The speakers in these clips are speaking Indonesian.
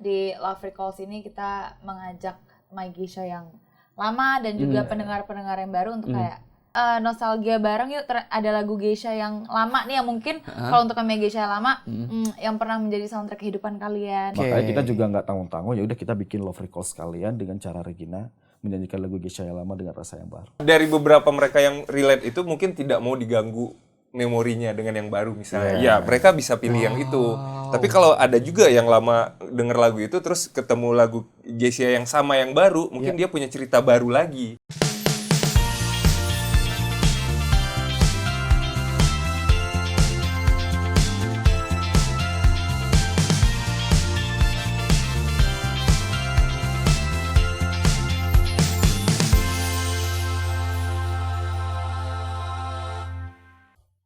di Love Recalls ini kita mengajak My Geisha yang lama dan juga pendengar-pendengar yang baru untuk kayak nostalgia bareng yuk. Ada lagu Geisha yang lama nih yang mungkin kalau untuk My Geisha yang lama yang pernah menjadi soundtrack kehidupan kalian. Makanya kita juga nggak tanggung-tanggung, ya udah kita bikin Love Recalls sekalian dengan cara Regina menyanyikan lagu Geisha yang lama dengan rasa yang baru. Dari beberapa mereka yang relate itu mungkin tidak mau diganggu memorinya dengan yang baru misalnya. Ya, mereka bisa pilih yang itu. Tapi kalau ada juga yang lama denger lagu itu terus ketemu lagu Geisha yang sama yang baru, mungkin dia punya cerita baru lagi.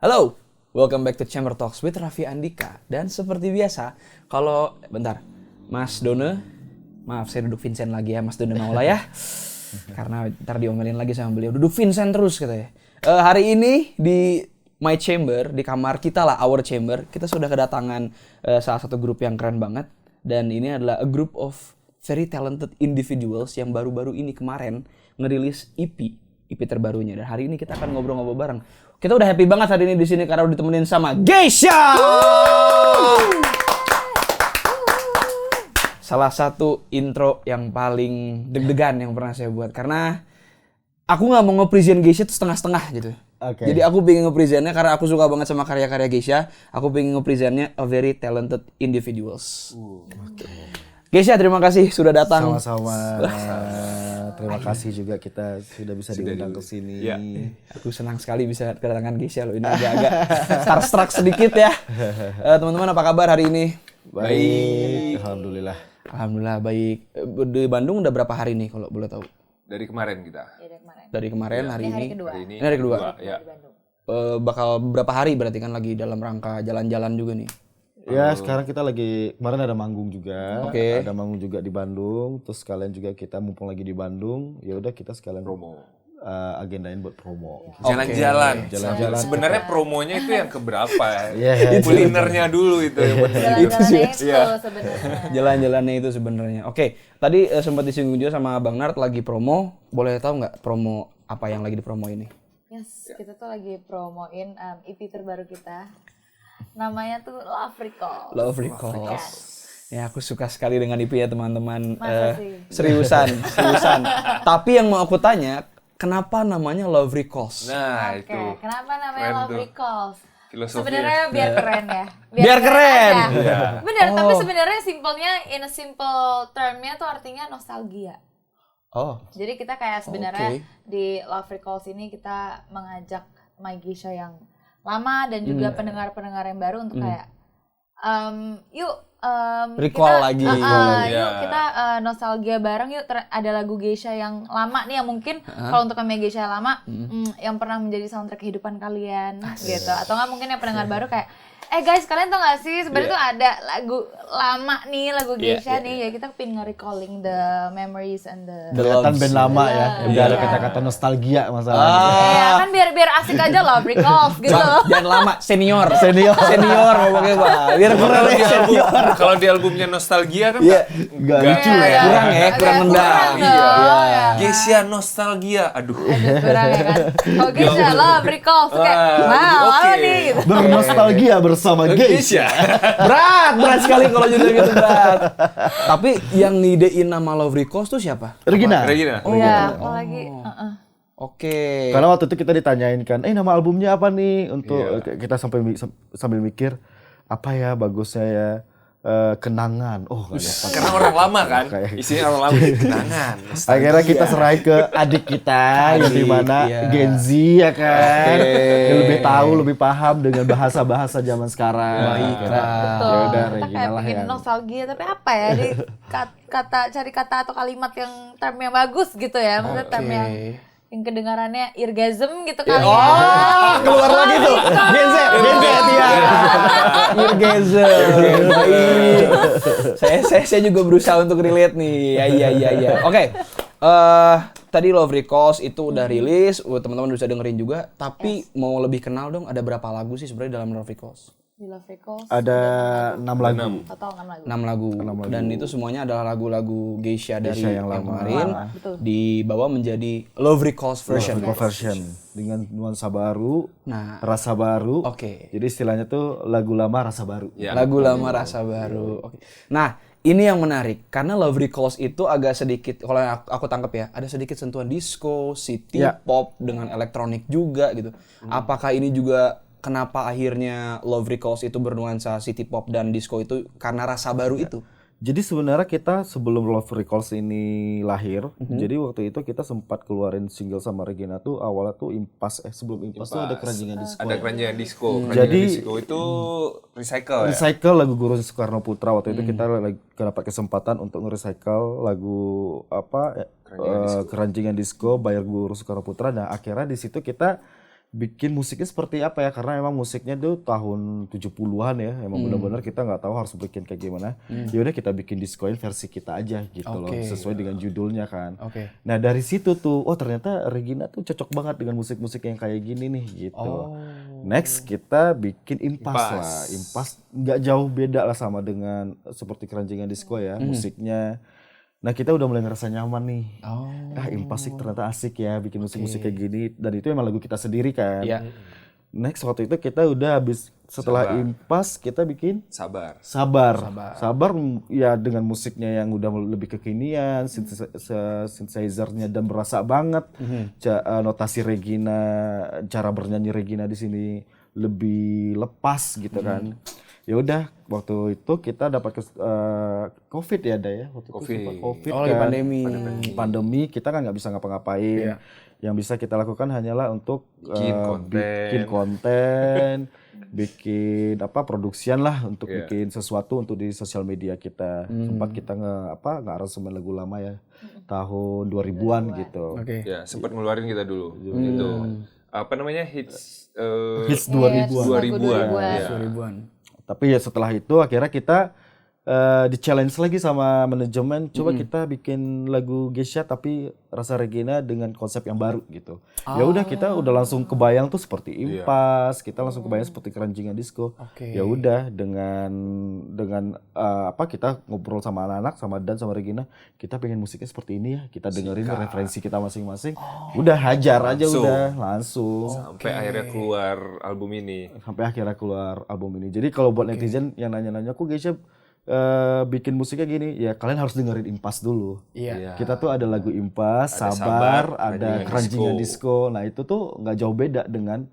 Halo, welcome back to Chamber Talks with Raffi Andika. Dan seperti biasa, kalau... Bentar, Mas Done, maaf saya duduk Vincent lagi ya, Mas Done Maula ya. Karena ntar diomelin lagi sama beliau, duduk Vincent terus katanya. Hari ini di My Chamber, di kamar kita lah, Our Chamber, kita sudah kedatangan salah satu grup yang keren banget. Dan ini adalah a group of very talented individuals yang baru-baru ini kemarin ngerilis EP terbarunya. Dan hari ini kita akan ngobrol-ngobrol bareng. Kita udah happy banget hari ini di sini karena udah ditemenin sama Geisha. Salah satu intro yang paling deg-degan yang pernah saya buat karena aku nggak mau nge-present Geisha tuh setengah-setengah gitu. Okay. Jadi aku pengen nge-presentnya karena aku suka banget sama karya-karya Geisha. Aku pengen nge-presentnya a very talented individuals. Geisha, terima kasih sudah datang. Sama-sama. Terima kasih juga kita sudah bisa diundang ke sini. Ya. Aku senang sekali bisa kedatangan Geisha loh. Ini agak-agak starstruck sedikit ya. Teman-teman apa kabar hari ini? Baik. Alhamdulillah. Alhamdulillah baik. Di Bandung udah berapa hari nih kalau boleh tahu? Dari kemarin kita. Dari kemarin hari ini. Kedua. Ini Ini hari kedua. Ya. Bakal beberapa hari berarti kan lagi dalam rangka jalan-jalan juga nih. Ya sekarang kita lagi, kemarin ada manggung juga. Oke. Ada manggung juga di Bandung. Terus sekalian juga kita mumpung lagi di Bandung. Ya udah kita sekalian Promo. agendain buat promo. Jalan-jalan. Jalan-jalan. Sebenarnya promonya itu yang keberapa? Iya. Kulinernya dulu itu yang penting. Jalan-jalannya itu Iya. sebenarnya. Jalan-jalannya itu sebenarnya. Oke, tadi sempat disinggung juga sama Bang Nart lagi promo. Boleh tahu nggak promo apa yang lagi dipromo ini? Yes, kita tuh lagi promoin EP terbaru kita. Namanya tuh Love Recalls. Love Recalls. Ya aku suka sekali dengan IP ya teman-teman. Masa sih? Seriusan. Tapi yang mau aku tanya, kenapa namanya Love Recalls? Nah, Oke, itu. kenapa namanya Keren Love tuh. Recalls? Filosofinya. Sebenarnya biar keren ya. Biar keren. aja. Iya. Bener, tapi sebenarnya simpelnya in a simple termnya tuh artinya nostalgia. Oh, Jadi kita kayak sebenarnya Oke. di Love Recalls ini kita mengajak My Geisha yang lama dan juga pendengar-pendengar yang baru untuk kayak yuk Recall lagi. yuk kita nostalgia bareng yuk. Ada lagu Geisha yang lama nih yang mungkin kalau untuk My Geisha yang lama yang pernah menjadi soundtrack kehidupan kalian gitu. Atau nggak mungkin yang pendengar baru kayak guys, kalian tau gak sih sebenarnya tuh ada lagu lama nih, lagu Geisha nih, ya kita pengen nge-recalling the memories and the Kelihatan band lama ya. Udah ada kata-kata nostalgia masalahnya. ya kan biar asik aja lah Recalls gitu. jangan lama, senior ngomongnya Pak. Biar kurang Kalau di album, senior. kalau di albumnya nostalgia kan Nggak lucu ya. Kurang ya, kurang nendang. Iya. Geisha nostalgia. Aduh. Kurang ya kan. Kalau Geisha Love Recalls kayak wow, oke. apa nih gitu. Bernostalgia bersama Geisha. Berat sekali kalau judul gitu berat. Tapi yang ngidein nama Love Recalls tuh siapa? Regina. Iya, apalagi Oke. Karena waktu itu kita ditanyain kan, nama albumnya apa nih? Untuk kita sambil mikir apa ya bagusnya ya. Kenangan. Oh, nggak ada. Karena orang lama kan. Isinya orang lama. Kenangan. Akhirnya kita serai ke adik kita yang dimana Gen Z ya kan. Yang lebih tahu, lebih paham dengan bahasa-bahasa zaman sekarang. Baiklah. betul. Ya udah Kita Regina kayak lah bikin yang nostalgia tapi apa ya? Jadi cari kata atau kalimat yang term yang bagus gitu ya. Maksudnya term yang kedengarannya irgasm gitu kali ya. Oh, keluar lagi tuh. Gen Z ya. Irgasm. Saya juga berusaha untuk relate nih. Ya. Oke. Tadi Love Recalls itu udah rilis, teman-teman bisa dengerin juga. Tapi mau lebih kenal dong, ada berapa lagu sih sebenarnya dalam Love Recalls? Di Love Recalls Ada 6 lagu. total 6 lagu. 6 lagu. Dan itu semuanya adalah lagu-lagu Geisha dari Geisha yang yang lama. kemarin Betul. dibawa menjadi Love Recalls version. Version dengan nuansa baru, Nah, rasa baru. oke. Jadi istilahnya tuh lagu lama rasa baru. Ya. Lagu lama rasa baru. Oke. Nah, ini yang menarik karena Love Recalls itu agak sedikit kalau yang aku tangkap ya, ada sedikit sentuhan disco, city Ya. pop dengan elektronik juga gitu. Apakah ini juga kenapa akhirnya Love Recalls itu bernuansa city pop dan disco itu karena rasa baru itu? Jadi sebenarnya kita sebelum Love Recalls ini lahir, jadi waktu itu kita sempat keluarin single sama Regina tuh awalnya tuh sebelum Impas tuh ada keranjingan disco. Ada keranjingan disco. Jadi Keranjingan disco itu recycle ya. recycle lagu Guru Soekarno Putra waktu itu kita lagi dapat kesempatan untuk nge-recycle lagu keranjingan disco bayar Guru Soekarno Putra. Nah akhirnya di situ kita bikin musiknya seperti apa ya, karena emang musiknya tuh tahun 70-an ya, emang benar-benar kita nggak tahu harus bikin kayak gimana. Ya udah kita bikin discoin versi kita aja gitu loh, sesuai dengan judulnya kan. Nah dari situ tuh, oh ternyata Regina tuh cocok banget dengan musik-musik yang kayak gini nih gitu. Next kita bikin Impas lah, Impas nggak jauh beda lah sama dengan seperti keranjingan disco ya, musiknya. Nah kita udah mulai ngerasa nyaman nih. Impas sih ternyata asik ya bikin musik-musik kayak gini. Dan itu emang lagu kita sendiri kan. Iya. Next waktu itu kita udah habis setelah Impas kita bikin Sabar. Sabar ya dengan musiknya yang udah lebih kekinian, synthesizer-nya dan berasa banget. Notasi Regina, cara bernyanyi Regina di sini lebih lepas gitu kan. Ya udah waktu itu kita dapat COVID ya ada ya waktu itu sempat COVID lagi kan. Pandemi kita kan nggak bisa ngapa-ngapain. Yang bisa kita lakukan hanyalah untuk bikin konten, bikin produksian lah untuk bikin sesuatu untuk di sosial media kita. Sempat kita nge-aransemen lagu lama ya tahun 2000-an gitu. Ya, sempat ngeluarin kita dulu. Itu apa namanya hits Hits 2000-an. 2000-an. Tapi ya setelah itu akhirnya kita di-challenge lagi sama manajemen, coba kita bikin lagu Geisha tapi rasa Regina dengan konsep yang baru gitu. Ya udah kita udah langsung kebayang tuh seperti Impas, kita langsung kebayang seperti keranjingan disco. Ya udah dengan kita ngobrol sama anak-anak, sama Dan sama Regina, kita pengen musiknya seperti ini ya, kita dengerin referensi kita masing-masing. Udah hajar aja udah langsung. Sampai akhirnya keluar album ini. Jadi kalau buat netizen yang nanya-nanya kok Geisha bikin musiknya gini, ya kalian harus dengerin Impas dulu. Kita tuh ada lagu Impas, Sabar, ada Keranjingan Disco. Nah itu tuh nggak jauh beda dengan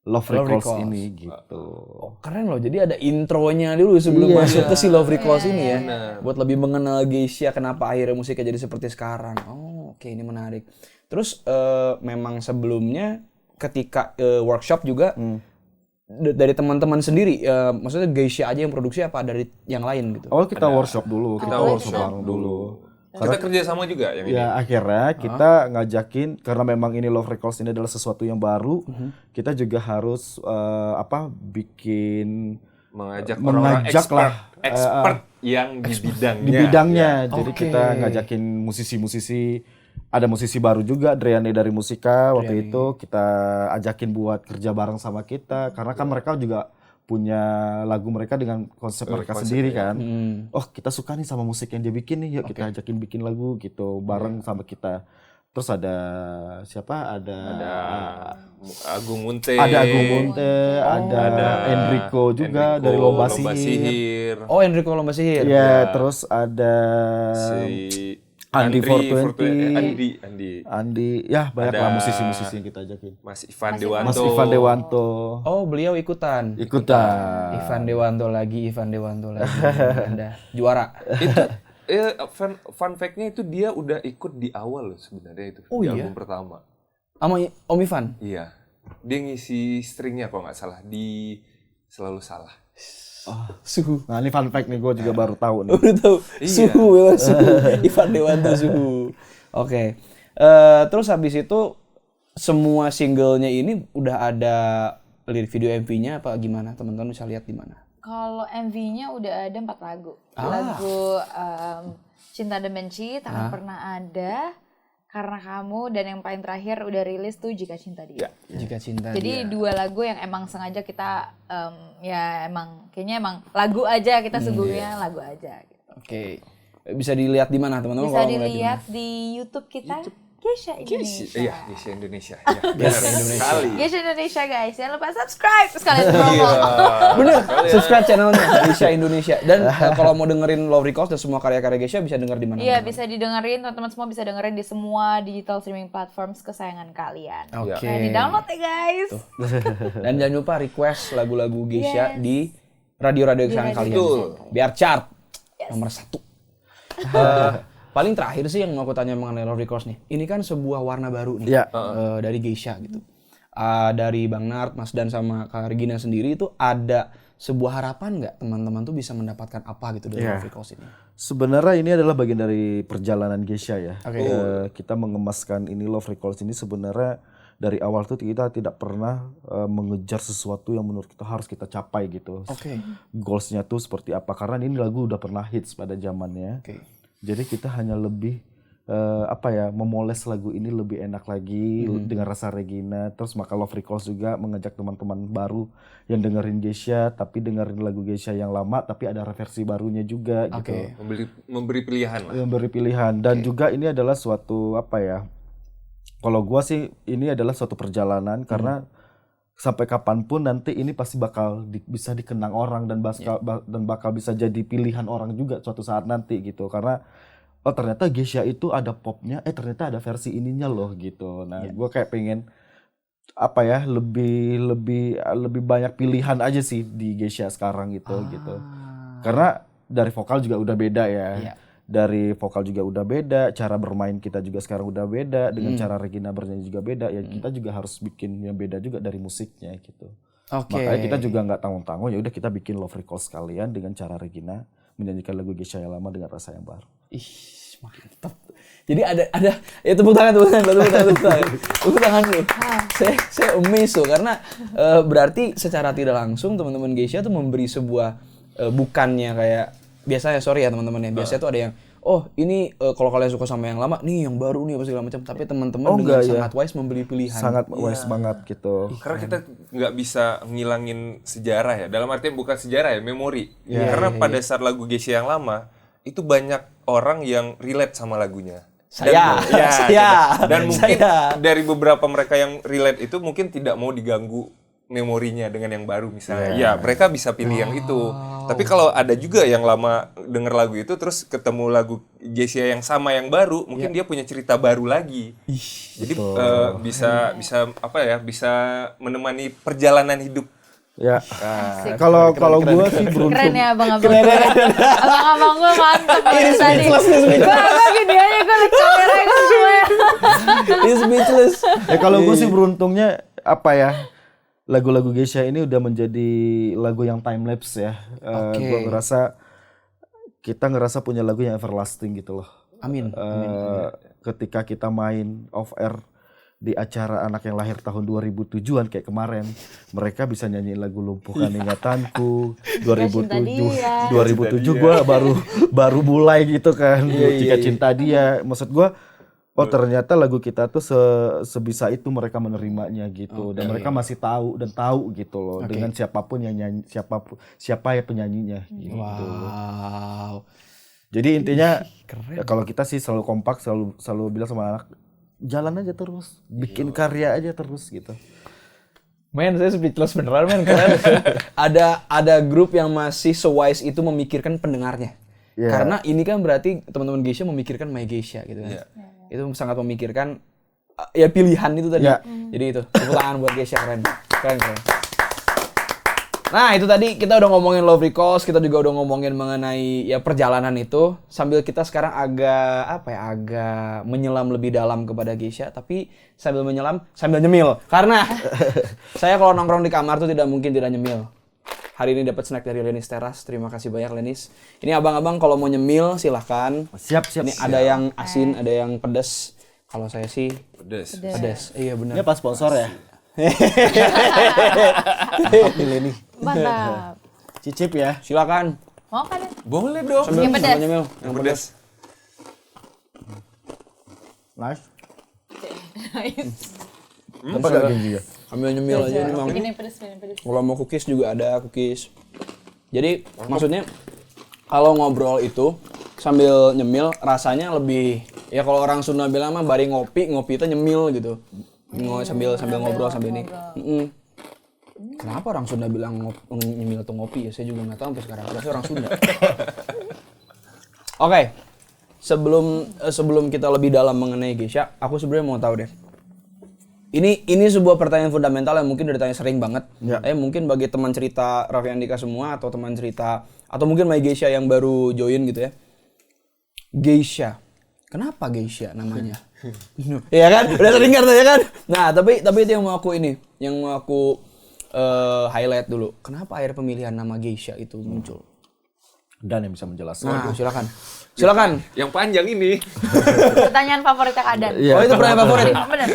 Love Recalls ini gitu. Keren loh, jadi ada intronya dulu sebelum masuk ke si Love Recalls ini ya. Buat lebih mengenal Geisha, kenapa akhirnya musiknya jadi seperti sekarang. Oke, ini menarik. Terus memang sebelumnya ketika workshop juga dari teman-teman sendiri, maksudnya Geisha aja yang produksi apa dari yang lain gitu? Awal kita workshop dulu, kita workshop bareng dulu. Kita kerja sama juga yang ini. Ya akhirnya kita ngajakin, karena memang ini Love Recalls ini adalah sesuatu yang baru, kita juga harus bikin mengajak orang expert yang di bidangnya. Jadi kita ngajakin musisi-musisi. Ada musisi baru juga, Driane dari Musika waktu itu kita ajakin buat kerja bareng sama kita, karena kan mereka juga punya lagu mereka dengan konsep mereka sendiri kan. Oh kita suka nih sama musik yang dia bikin nih, yuk kita ajakin bikin lagu gitu bareng sama kita. Terus ada siapa? Ada Agung Munte. Ada Enrico juga dari Lomba Sihir. Oh Enrico Lomba Sihir. Iya, terus ada Andi 420, Andi, ya banyaklah musisi-musisi yang kita ajakin. Mas Ivan Dewanto. Oh beliau ikutan. Ivan Dewanto lagi. Anda juara. Itu fun fact-nya itu dia udah ikut di awal loh sebenarnya itu di album pertama. Sama Om Ivan? Iya, dia ngisi stringnya kalau nggak salah di Selalu Salah. Suhu. Nah ini fun fact nih, gue juga baru tahu nih. Baru tahu. Suhu. Ivan Dewanto Suhu. Oke. Terus habis itu semua singlenya ini udah ada lirik video MV-nya apa gimana? Teman-teman bisa lihat di mana? Kalau MV-nya udah ada 4 lagu. Lagu Cinta dan Benci, Tak Pernah Ada, Karena Kamu, dan yang paling terakhir udah rilis tuh Jika Cinta Dia. Jika cinta Jadi dia. 2 lagu yang emang sengaja kita kayaknya emang lagu aja kita suguhnya lagu aja gitu. Oke. Bisa dilihat di mana teman-teman? Bisa kalau mau lihat di dilihat di YouTube kita. Gesha Indonesia. Iya, Gesha Indonesia. Ya, benar Indonesia. sekali. Gesha Indonesia guys, jangan lupa subscribe sekalian promo. Bener, subscribe channelnya Gesha Indonesia. Dan kalau mau dengerin Love Records dan semua karya-karya Gesha bisa denger di mana? Iya, bisa didengerin, teman-teman semua bisa dengerin di semua digital streaming platforms kesayangan kalian. Oke. Nah, di-download ya guys. Dan jangan lupa request lagu-lagu Gesha di radio-radio kesayangan kalian. Betul. Biar chart nomor 1. Paling terakhir sih yang mau aku tanya mengenai Love Records nih. Ini kan sebuah warna baru nih Iya. dari Gesha gitu. Dari Bang Nart, Mas Dan sama Kak Regina sendiri itu ada sebuah harapan nggak teman-teman tuh bisa mendapatkan apa gitu dari Love Records ini? Sebenarnya ini adalah bagian dari perjalanan Gesha ya. Oke. Kita mengemaskan ini Love Records ini sebenarnya dari awal tuh kita tidak pernah mengejar sesuatu yang menurut kita harus kita capai gitu. Oke. Goalsnya tuh seperti apa? Karena ini lagu udah pernah hits pada zamannya. Oke. Jadi kita hanya lebih memoles lagu ini lebih enak lagi dengan rasa Regina. Terus maka Love Records juga mengajak teman-teman baru yang dengerin Gesha tapi dengerin lagu Gesha yang lama tapi ada versi barunya juga gitu. Memberi pilihan lah. Memberi pilihan dan juga ini adalah suatu kalau gua sih ini adalah suatu perjalanan karena sampai kapanpun nanti ini pasti bakal bisa dikenang orang dan bakal bisa jadi pilihan orang juga suatu saat nanti gitu karena ternyata Gesha itu ada popnya ternyata ada versi ininya loh gitu. Nah gua kayak pengen lebih banyak pilihan aja sih di Gesha sekarang gitu. Karena dari vokal juga udah beda ya. Dari vokal juga udah beda, cara bermain kita juga sekarang udah beda, dengan cara Regina bernyanyi juga beda, ya kita juga harus bikin yang beda juga dari musiknya gitu. Makanya kita juga nggak tanggung-tanggung, ya udah kita bikin Love Records sekalian dengan cara Regina menyanyikan lagu Gesha yang lama dengan rasa yang baru. Ih, mantap. Jadi ada tepuk tangan lu. Saya amazed tuh karena berarti secara tidak langsung teman-teman Gesha tuh memberi sebuah bukannya kayak biasanya sorry ya teman-teman ya. Biasanya tuh ada yang ini kalau kalian suka sama yang lama nih yang baru nih apa segala macam. Tapi teman-teman dengan sangat wise membeli pilihan. Sangat wise banget gitu. Karena kita nggak bisa ngilangin sejarah ya. Dalam artian bukan sejarah ya, memori. Karena pada saat lagu Gesha yang lama itu banyak orang yang relate sama lagunya. Saya. Dan mungkin dari beberapa mereka yang relate itu mungkin tidak mau diganggu memorinya dengan yang baru misalnya. Ya, mereka bisa pilih yang itu. Tapi kalau ada juga yang lama denger lagu itu terus ketemu lagu Gesha yang sama yang baru, mungkin dia punya cerita baru lagi. Jadi bisa bisa menemani perjalanan hidup. Ya. Kalau gua sih beruntung. Keren ya abang-abang. Abang-abang gue mantep dari tadi. Gue gini aja gue liat kamera gue. He's speechless. Kalau gue sih beruntungnya lagu-lagu Gesha ini udah menjadi lagu yang time lapse ya. Gue kita ngerasa punya lagu yang everlasting gitu loh. Amin. Ketika kita main off air di acara anak yang lahir tahun 2007-an kayak kemarin, mereka bisa nyanyiin lagu Lumpuhkan Ingatanku. 2007 gue baru mulai gitu kan. Jika Cinta Dia, maksud gue ternyata lagu kita tuh sebisa itu mereka menerimanya gitu. Dan mereka masih tahu gitu loh dengan siapapun yang nyanyi, siapa ya penyanyinya gitu. Wow. Jadi intinya kalau kita sih selalu kompak, selalu bilang sama anak, jalan aja terus, bikin karya aja terus gitu. Men, saya speechless beneran men karena ada grup yang masih sewise itu memikirkan pendengarnya. Karena ini kan berarti teman-teman Gesha memikirkan My Gesha gitu kan. Itu sangat memikirkan pilihan itu tadi. Jadi itu tepuk tangan buat Gesha, keren. Nah, itu tadi kita udah ngomongin Love Records, kita juga udah ngomongin mengenai perjalanan itu. Sambil kita sekarang agak menyelam lebih dalam kepada Gesha, tapi sambil menyelam sambil nyemil. Karena saya kalau nongkrong di kamar tuh tidak mungkin tidak nyemil. Hari ini dapat snack dari Lenis Teras. Terima kasih banyak Lenis. Ini abang-abang kalau mau nyemil silahkan. Siap. Ini ada yang asin, ada yang pedas. Kalau saya sih Pedas. Iya benar. Ini pas sponsor ya. Pilih nih. Mantap. Cicip ya. Silakan. Mau kan ya? Boleh dong. Yang pedas. Nyemil. Yang pedas. Nice. Nice. Apa gak gengsi ya? Ambil nyemil aja nih, Mang. Ini pedes. Kalau mau cookies juga ada cookies. Jadi maksudnya kalau ngobrol itu sambil nyemil rasanya lebih ya kalau orang Sunda bilang mah bari ngopi itu nyemil gitu. Sambil ngobrol sambil ini. Kenapa orang Sunda bilang nyemil atau ngopi ya? Saya juga nggak tahu sampai sekarang. Saya orang Sunda. Oke. Sebelum kita lebih dalam mengenai geisha, aku sebenarnya mau tahu deh. Ini sebuah pertanyaan fundamental yang mungkin udah ditanya sering banget. Ya. Mungkin bagi teman cerita Raffi Andika semua atau teman cerita atau mungkin My Geisha yang baru join gitu ya. Geisha. Kenapa geisha namanya? Iya kan? Udah sering kan ya kan? Nah, tapi itu yang mau aku highlight dulu. Kenapa akhirnya pemilihan nama geisha itu muncul? Dan yang bisa menjelaskan. Nah, silakan. Yang panjang ini. Pertanyaan favoritnya Kak Adan. Iya. Oh, itu pertanyaan favorit. Bener.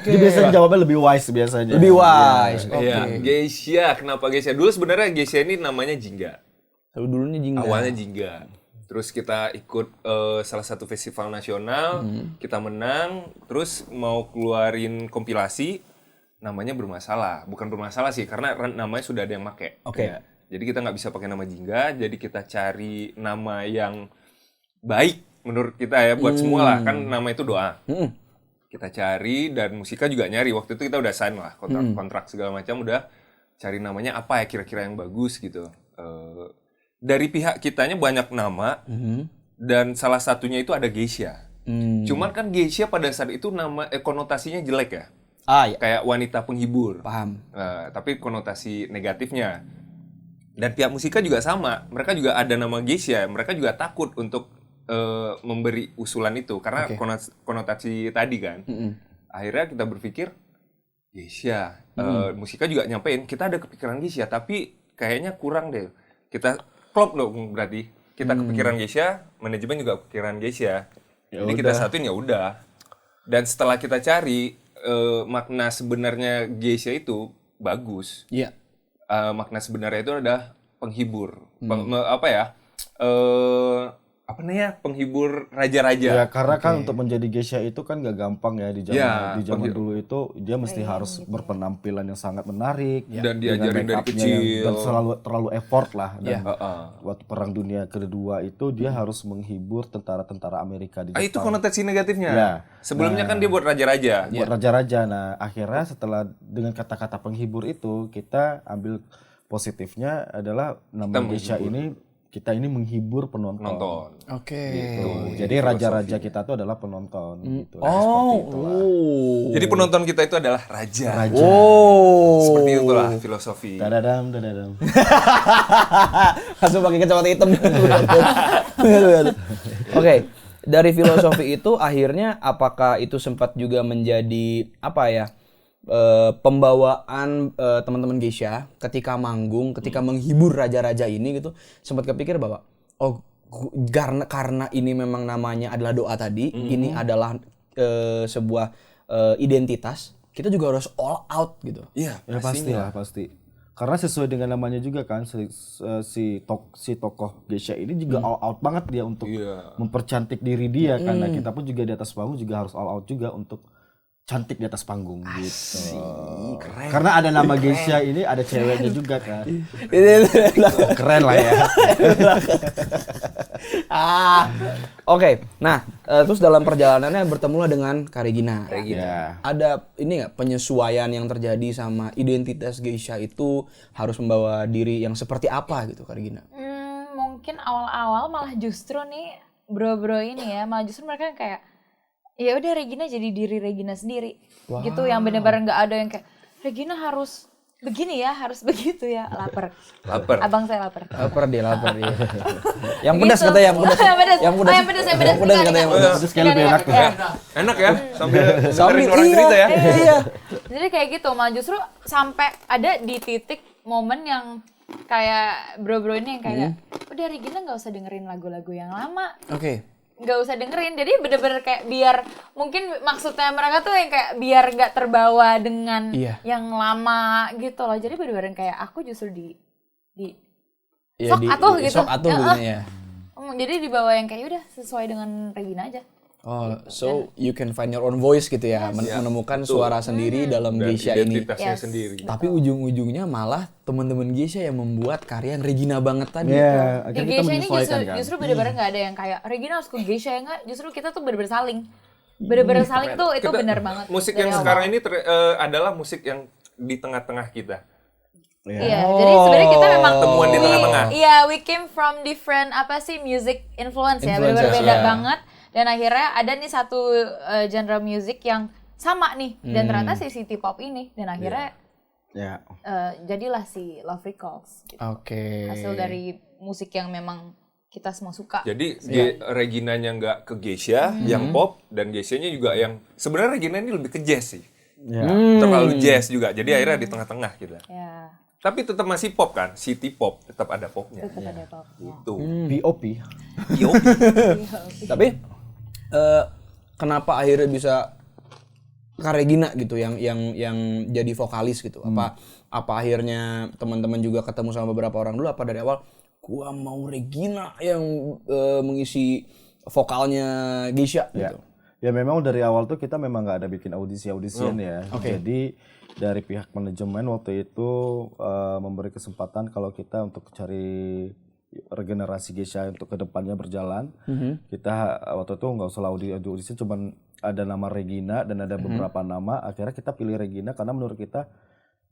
Dia biasanya jawabnya lebih wise biasanya. Lebih wise. Oke. Iya, geisha. Kenapa geisha? Dulu sebenarnya geisha ini namanya Jingga. Dulunya Jingga. Awalnya Jingga. Terus kita ikut salah satu festival nasional, kita menang, terus mau keluarin kompilasi, namanya bermasalah. Bukan bermasalah sih, karena namanya sudah ada yang make. Oke. Ya. Jadi kita nggak bisa pakai nama Jingga, jadi kita cari nama yang baik menurut kita ya, buat semua lah, kan nama itu doa. Kita cari, dan Musika juga nyari. Waktu itu kita udah sign lah, kontrak segala macam, udah cari namanya apa ya kira-kira yang bagus gitu. Dari pihak kitanya banyak nama, dan salah satunya itu ada geisha. Cuman kan geisha pada saat itu nama konotasinya jelek ya. Ah, ya. Kayak wanita penghibur. Paham. Tapi konotasi negatifnya. Dan pihak Musika juga sama. Mereka juga ada nama geisha. Mereka juga takut untuk memberi usulan itu. Karena konotasi tadi kan. Akhirnya kita berpikir, geisha. Musika juga nyampein, kita ada kepikiran geisha. Tapi kayaknya kurang deh. Kita klop dong berarti. Kita kepikiran geisha, manajemen juga kepikiran geisha. Jadi kita satuin ya udah. Dan setelah kita cari, makna sebenarnya geisha itu bagus. Iya. Makna sebenarnya itu adalah penghibur. Penghibur raja-raja. Ya karena kan untuk menjadi geisha itu kan gak gampang ya di zaman dulu itu dia mesti harus berpenampilan yang sangat menarik dan dengan diajarin dari make-upnya kecil. dan terlalu effort lah dan Ya. waktu Perang Dunia Kedua itu dia harus menghibur tentara-tentara Amerika di Jepang. Itu konotasi negatifnya. Ya. Sebelumnya kan dia buat raja-raja. Buat raja-raja. Nah, akhirnya setelah dengan kata-kata penghibur itu kita ambil positifnya adalah nama geisha ini kita ini menghibur penonton. Oke. Gitu. Jadi raja-raja kita itu adalah penonton gitu. Nah, seperti itulah. Jadi penonton kita itu adalah raja. Seperti itulah filosofi. Dadadam. Langsung pakai kacamata hitam. Oke. Dari filosofi itu akhirnya apakah itu sempat juga menjadi apa ya? Pembawaan teman-teman geisha ketika manggung, ketika menghibur raja-raja ini gitu, sempat kepikir bahwa karena ini memang namanya adalah doa tadi, ini adalah sebuah identitas, kita juga harus all out gitu. Iya, Ya pasti. Karena sesuai dengan namanya juga kan si tokoh geisha ini juga all out banget dia untuk mempercantik diri dia karena kita pun juga di atas panggung juga harus all out juga untuk cantik di atas panggung gitu. Keren. Karena ada nama geisha ini ada ceweknya juga kan. Keren lah ya. Oke. Nah, terus dalam perjalanannya bertemulah dengan Kak Regina. Ya. Ada ini nggak penyesuaian yang terjadi sama identitas geisha itu harus membawa diri yang seperti apa gitu Kak Regina? Mungkin awal-awal malah justru nih bro-bro ini ya, malah justru mereka kayak ya udah Regina jadi diri Regina sendiri. Gitu yang bener-bener nggak ada yang kayak Regina harus begini ya, harus begitu ya. Lapar. Abang saya lapar. Lapar dia. Yang pedas kata yang pedas. Yang pedas. kata yang pedas. Itu sekali lebih enak tuh. Enak ya sambil Sambil orang cerita ya. Iya. Jadi kayak gitu, malah justru sampai ada di titik momen yang kayak bro-bro ini yang kayak udah Regina nggak usah dengerin lagu-lagu yang lama. Oke. Nggak usah dengerin, jadi bener-bener kayak biar mungkin maksudnya mereka tuh yang kayak biar nggak terbawa dengan yang lama gitu loh. Jadi bener-bener kayak aku justru sok atuh gitu. Sok atuh gitu ya. Jadi dibawa yang kayak udah sesuai dengan Regina aja. Oh, so you can find your own voice gitu ya, menemukan suara sendiri dalam Dan Geisha ini. identitasnya sendiri. Tapi ujung-ujungnya malah teman-teman Geisha yang membuat karya yang Regina banget tadi. Iya, Di akhirnya kita Geisha ini menyesuaikan kan. justru bener-bener nggak ada yang kayak Regina harus ke Geisha ya nggak, justru kita tuh bener-bener saling. Bener-bener saling tuh itu bener banget. Musik dari yang awal. sekarang ini adalah musik yang di tengah-tengah kita. Iya, jadi sebenarnya kita memang Temuan di tengah-tengah. Iya, we came from different music influence ya, benar-benar beda banget. Dan akhirnya ada nih satu genre musik yang sama nih, dan ternyata si city pop ini, dan akhirnya Ya. jadilah si Love Recalls. Gitu. Oke. Hasil dari musik yang memang kita semua suka. Jadi Reginanya nggak ke Geisha, yang pop, dan Geishanya juga yang sebenarnya Regina ini lebih ke jazz sih. Ya. Terlalu jazz juga. Jadi akhirnya di tengah-tengah gitu. Ya, Tapi tetap masih pop kan, city pop tetap ada popnya. tetap ada popnya. Itu. POP. Tapi kenapa akhirnya bisa Kak Regina gitu yang jadi vokalis gitu? Apa akhirnya teman-teman juga ketemu sama beberapa orang dulu, apa dari awal gua mau Regina yang mengisi vokalnya Geisha Ya. gitu? Ya memang dari awal tuh kita memang nggak ada bikin audisian ya. Oke. Jadi dari pihak manajemen waktu itu memberi kesempatan kalau kita untuk cari regenerasi Geisha untuk kedepannya berjalan. Kita waktu itu nggak usah audisi, cuman ada nama Regina dan ada beberapa nama. Akhirnya kita pilih Regina karena menurut kita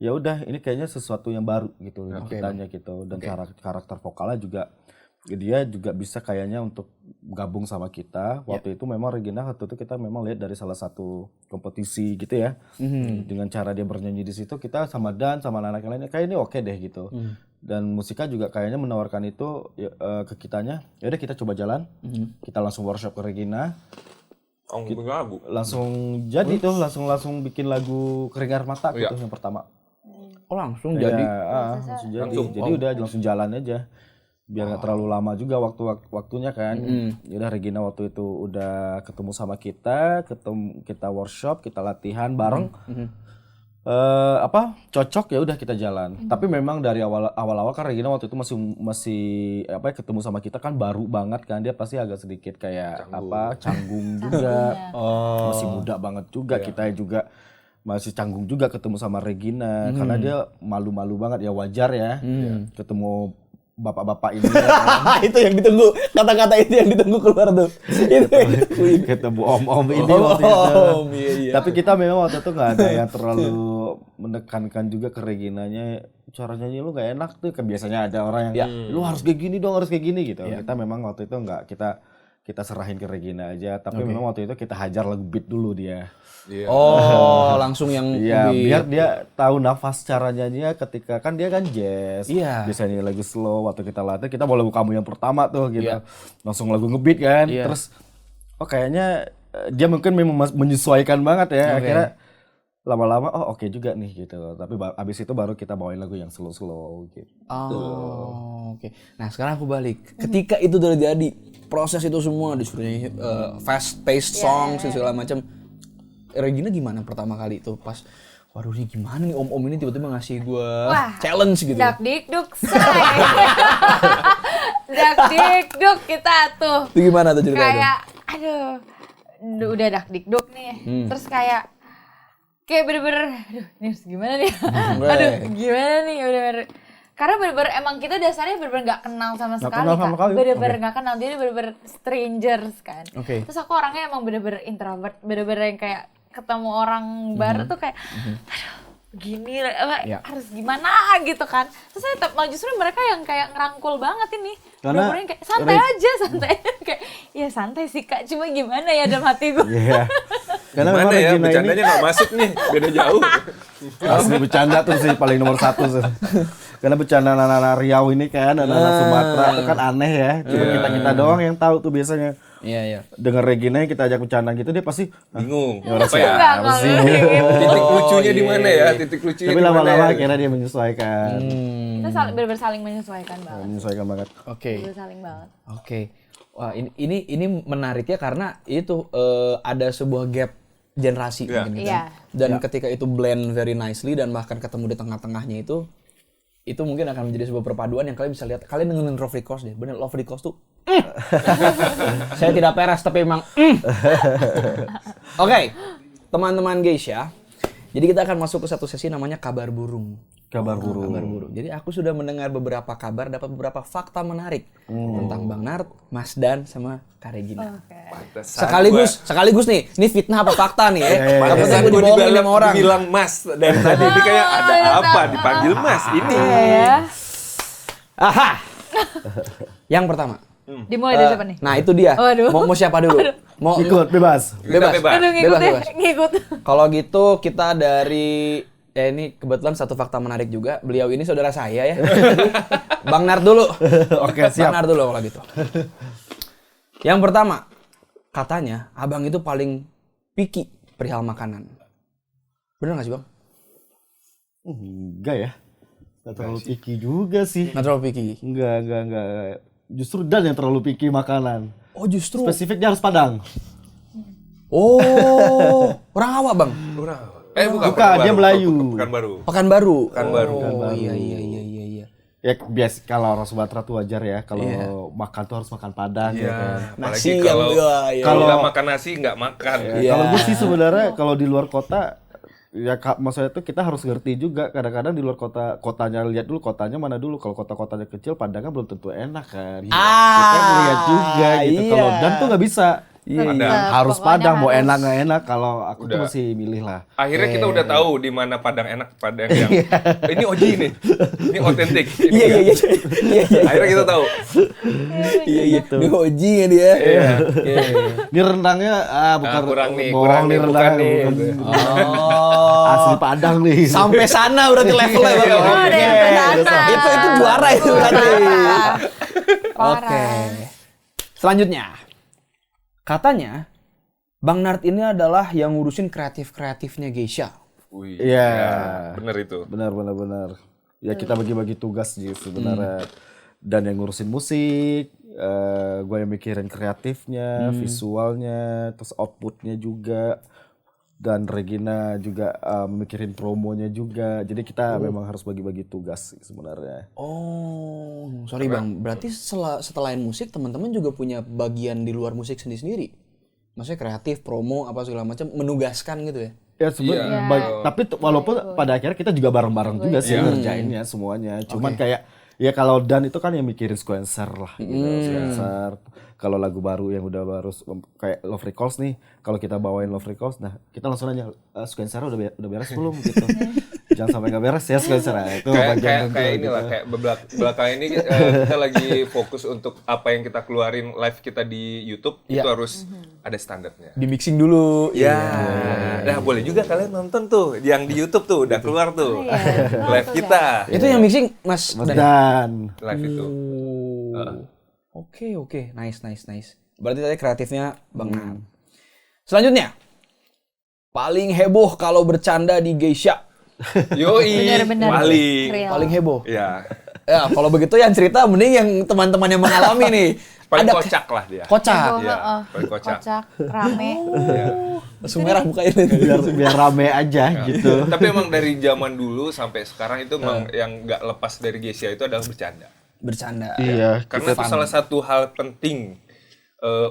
ya udah ini kayaknya sesuatu yang baru gitu untuk kitanya gitu, dan karakter vokalnya juga dia juga bisa kayaknya untuk gabung sama kita. Waktu itu memang Regina waktu itu kita memang lihat dari salah satu kompetisi gitu ya. Dengan cara dia bernyanyi di situ, kita sama Dan sama anak-anak lainnya kayak ini oke deh gitu. Dan musiknya juga kayaknya menawarkan itu ke kitanya. Ya udah kita coba jalan. Kita langsung workshop ke Regina. Lagu. Langsung jadi tuh langsung bikin lagu Keringat Mata gitu yang pertama. Oh langsung Ya, jadi. langsung jadi. Jadi udah langsung jalan aja. Biar nggak terlalu lama juga waktunya kan. Udah Regina waktu itu udah ketemu sama kita workshop, kita latihan bareng. Cocok ya udah kita jalan. Tapi memang dari awal-awal kan Regina waktu itu masih ketemu sama kita kan baru banget kan, dia pasti agak sedikit kayak canggung juga. Masih muda banget juga, kita juga masih canggung juga ketemu sama Regina karena dia malu-malu banget, ya wajar ya. Ketemu bapak-bapak ini Itu yang ditunggu, kata-kata itu yang ditunggu keluar tuh. ketemu om-om ini waktu itu. Iya. Tapi kita memang waktu itu nggak ada yang terlalu menekankan juga ke Reginanya, cara nyanyi lu nggak enak tuh, kan biasanya ada orang yang lu harus kayak gini dong, harus kayak gini gitu. Kita memang waktu itu nggak, kita serahin ke Regina aja, tapi memang waktu itu kita hajar lagu beat dulu dia. Oh, langsung yang Iya, lebih- biar dia tahu nafas cara nyanyinya ketika kan dia kan jazz. Iya. Biasanya lagu slow, waktu kita latih kita mau lagu Kamu yang pertama tuh gitu. Langsung lagu ngebeat kan. Terus kayaknya dia mungkin memang menyesuaikan banget ya. Akhirnya lama-lama oke juga nih gitu. Tapi abis itu baru kita bawain lagu yang slow-slow gitu. Oh, oke. Nah, sekarang aku balik. Ketika itu udah jadi, proses itu semua disuruh nyanyi fast paced songs dan segala macam. Regina gimana pertama kali itu pas waduh ini gimana nih om-om ini tiba-tiba ngasih gue challenge gitu. Dak dikduk say. Dak dikduk kita tuh. Itu gimana tuh ceritanya? Kayak aduh udah dak dikduk nih. Terus kayak bener-bener aduh ini harus gimana nih. Aduh gimana nih bener-bener. Karena bener-bener emang kita dasarnya bener-bener gak kenal sama sekali kan. Bener-bener gak kenal, jadi bener-bener strangers kan. Terus aku orangnya emang bener-bener introvert, bener-bener yang kayak ketemu orang baru tuh kayak aduh gini harus gimana gitu kan. Terus saya justru mereka yang kayak ngerangkul banget ini. Karena bener-bener kayak santai aja kayak ya santai sih Kak, cuma gimana ya dalam hati gue. Iya. Karena Gimana memang ya, Regina bercandanya ini nggak masuk nih, beda jauh. asli bercanda tuh sih paling nomor satu sih. Karena bercanda anak-anak Riau ini kan, anak-anak Sumatera itu kan aneh ya. Cuma kita doang yang tahu tuh biasanya. Iya. Dengan Regina yang kita ajak bercanda gitu dia pasti Bingung. ya udah Apa ya? Enggak gitu. Titik lucunya di mana ya? Titik lucunya Tapi di mana lama-lama ya? akhirnya dia menyesuaikan. Kita bener-bener saling menyesuaikan banget. Menyesuaikan banget. Oke. Bener-bener saling banget. Oke. Wah, ini menariknya karena itu ada sebuah gap generasi mungkin kan. Iya. Dan ketika itu blend very nicely dan bahkan ketemu di tengah-tengahnya itu mungkin akan menjadi sebuah perpaduan yang kalian bisa lihat. Kalian dengerin Love Recalls deh. Bener Love Recalls tuh Saya tidak peres tapi memang Oke, teman-teman Geisha. Jadi kita akan masuk ke satu sesi namanya kabar burung. Kabar burung. Kabar burung. Jadi aku sudah mendengar beberapa kabar, dapat beberapa fakta menarik tentang Bang Nart, Mas Dan, sama Kak Regina. Sekaligus nih, ini fitnah apa fakta nih ya? Pantesan Gue gue dibohongin sama orang. dibilang Mas dari tadi ini kayak ada apa dipanggil Mas ini. Aha. Yang pertama. Dimulai dari siapa nih? Nah itu dia. Waduh. Mau siapa dulu? Mau Ikut bebas. Bebas. Aduh, ngikut ya, Bebas. ngikut. Kalau gitu kita dari ini kebetulan satu fakta menarik juga. Beliau ini saudara saya ya. Bang Nart dulu. Oke, siap. Bang Nart dulu kalau gitu. Yang pertama, katanya abang itu paling picky perihal makanan. Bener gak sih Bang? Enggak ya. Enggak terlalu picky juga sih. Nggak terlalu picky. Enggak. Justru Dan yang terlalu picky makanan. Oh justru. Spesifiknya harus Padang. Oh, orang awak Bang. Bukan, dia Melayu. Pekanbaru. Pekanbaru. Oh iya. Ya biasa kalau orang Sumatera tuh wajar ya. Kalau makan tuh harus makan Padang ya kan. Apalagi Nasi kalau yang nggak makan nasi nggak makan. Ya, kalau gue sih sebenarnya kalau di luar kota ya maksudnya tuh kita harus ngerti juga kadang-kadang di luar kotanya lihat dulu kotanya mana dulu. Kalau kotanya kecil Padang kan belum tentu enak kan. Kita ngeliat juga gitu. Kalau Dan tuh nggak bisa. Harus Padang, mau enak nggak enak. Kalau aku tuh masih milih lah. Akhirnya kita udah tahu di mana Padang enak, Padang yang ini OG nih, ini otentik. Iya. Akhirnya kita tahu. Iya. Ini oji ya dia. Ini rendangnya bukan kurang nih, bohong nih bukan rendangnya. nih. Asli Padang nih. Sampai sana berarti levelnya Bang. Itu juara itu berarti. Oke. Selanjutnya. Katanya Bang Nart ini adalah yang ngurusin kreatifnya Geisha. Iya. Bener itu. Benar. Ya kita bagi-bagi tugas sih sebenarnya. Dan yang ngurusin musik, gue yang mikirin kreatifnya, visualnya, terus outputnya juga. Dan Regina juga mikirin promonya juga. Jadi kita memang harus bagi-bagi tugas sih sebenarnya. Oh, sorry Bang. Berarti setelah musik teman-teman juga punya bagian di luar musik sendiri. Maksudnya kreatif, promo, apa segala macam, menugaskan gitu ya? Ya sebenarnya, tapi walaupun pada akhirnya kita juga bareng-bareng juga sih ngerjainnya semuanya. Cuman kayak ya kalau Dan itu kan yang mikirin sequencer lah gitu. Sequencer. Kalau lagu baru yang udah baru kayak Love Recalls nih, kalau kita bawain Love Recalls, nah kita langsung nanya sequencer udah beres belum gitu. Jangan sampai nggak beres ya sequencer. Itu kayak inilah kayak belakang ini kita lagi fokus untuk apa yang kita keluarin live kita di YouTube itu harus ada standarnya. Di mixing dulu. Ya. Nah, boleh juga kalian nonton tuh yang di YouTube tuh udah keluar tuh. Live kita. Itu yang mixing Mas Dan Live itu. Oke. Nice. Berarti tadi kreatifnya Bang Nart. Selanjutnya. Paling heboh kalau bercanda di Geisha. Yoi. Bener-bener. Paling heboh. Ya. Ya, kalau begitu yang cerita mending yang teman-teman yang mengalami nih. Paling kocak lah dia. Kocak. Iya, paling kocak. Rame. Langsung merah mukanya. biar rame aja gitu. Tapi emang dari zaman dulu sampai sekarang itu emang yang nggak lepas dari Geisha itu adalah bercanda. Bercanda. Iya. Karena itu salah satu hal penting,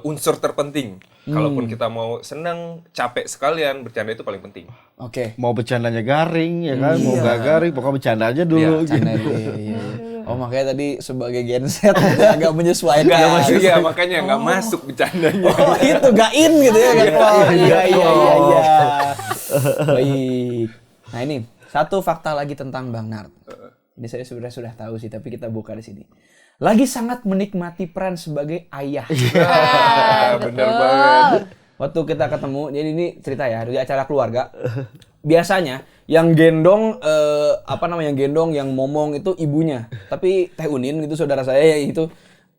unsur terpenting. Kalaupun kita mau senang, capek sekalian, bercanda itu paling penting. Oke. Mau bercandanya garing ya kan, mau nggak garing, pokoknya bercanda aja dulu. Iya. Oh makanya tadi sebagai Gen Z agak menyesuaikan. Iya, makanya nggak masuk bercandanya. Oh itu gak in gitu ya kan? Oh iya. Baik. Nah ini satu fakta lagi tentang Bang Nart. Ini saya sebenarnya sudah tahu sih, tapi kita buka di sini. Lagi sangat menikmati peran sebagai ayah. Bener banget. Waktu kita ketemu, jadi ini cerita ya di acara keluarga. Biasanya yang gendong yang momong itu ibunya. Tapi Teh Unin itu saudara saya itu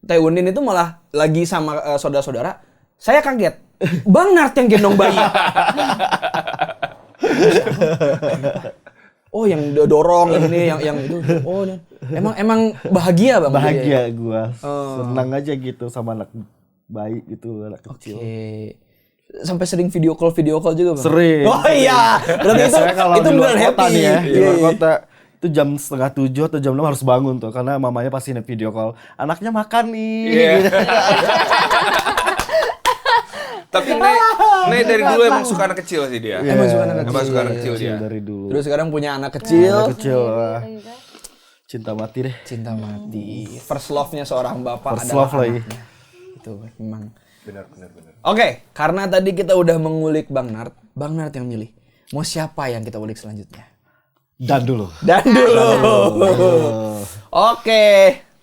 Teh Unin itu malah lagi sama saudara-saudara. Saya kaget. Bang Nart yang gendong bayi. Oh yang dorong ini yang itu. Oh emang bahagia Bang. Bahagia gua. Senang aja gitu sama anak bayi gitu, anak kecil. Oke. Sampai sering video call juga Bang. Sering. Oh iya. Berarti Biasanya kalau itu di luar benar kota happy. nih ya, di luar kota itu itu jam 6:30 atau jam 6 harus bangun tuh karena mamanya pasti video call. Anaknya makan nih. Iya. Gitu. Tapi Nek dari dulu emang suka anak kecil sih dia. Emang suka anak Emang kecil. suka anak kecil dia. Dari dulu. Terus sekarang punya anak kecil. Anak kecil. wah. Cinta mati deh. Cinta mati. First love-nya seorang bapak First adalah love lagi. anaknya. Itu memang. Benar. Oke, karena tadi kita udah mengulik Bang Nart yang milih. Mau siapa yang kita ulik selanjutnya? Dan dulu. Oke,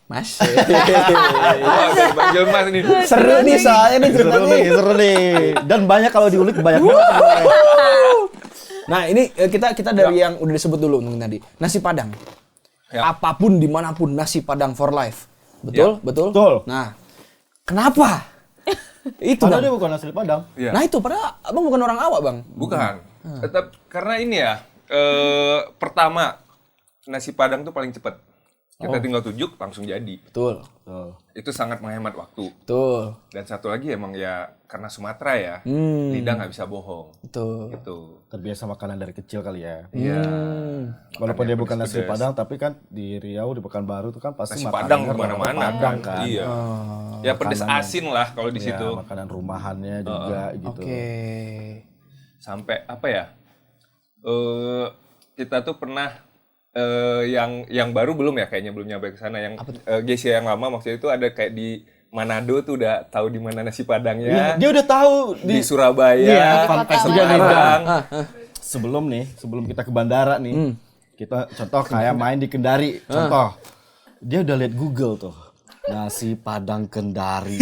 Mas. Wah, dari Bang Jelmas nih. Seru nih soalnya nih ceritanya. Seru nih. Dan banyak kalau diulik banyak banget. Nah ini kita dari yang udah disebut dulu mungkin tadi. Nasi Padang. Ya. Apapun dimanapun nasi Padang for life. Betul? Ya. Betul? Betul. Nah, kenapa? Itu Padahal Bang. dia bukan asli Padang. Iya. Nah itu padahal abang bukan orang awak Bang. Bukan. Tetap karena ini ya. Pertama nasi Padang tuh paling cepat. Kita tinggal tujuk langsung jadi. Betul. Itu sangat menghemat waktu. Betul. Dan satu lagi emang ya karena Sumatera ya, lidah nggak bisa bohong. Betul. Gitu. Terbiasa makanan dari kecil kali ya. Iya. Walaupun dia bukan nasi pedes-pedes. Padang, tapi kan di Riau, di Pekanbaru itu kan pasti Nasi makanan Padang kan kemana-mana Padang kan. kan. Iya. Ya pedes asin lah kalau di Ya, situ. makanan rumahannya juga gitu. Oke. Sampai apa ya? Kita tuh pernah yang baru belum ya, kayaknya belum nyampe ke sana. Yang Gesia yang lama maksudnya itu ada kayak di Manado tuh udah tahu di mana nasi Padangnya. Dia udah tahu Di Surabaya, Iya, fun fact juga nih, Padang. sebelum kita ke bandara nih, kita contoh kayak main di Kendari, contoh. Dia udah lihat Google tuh. Nasi Padang Kendari.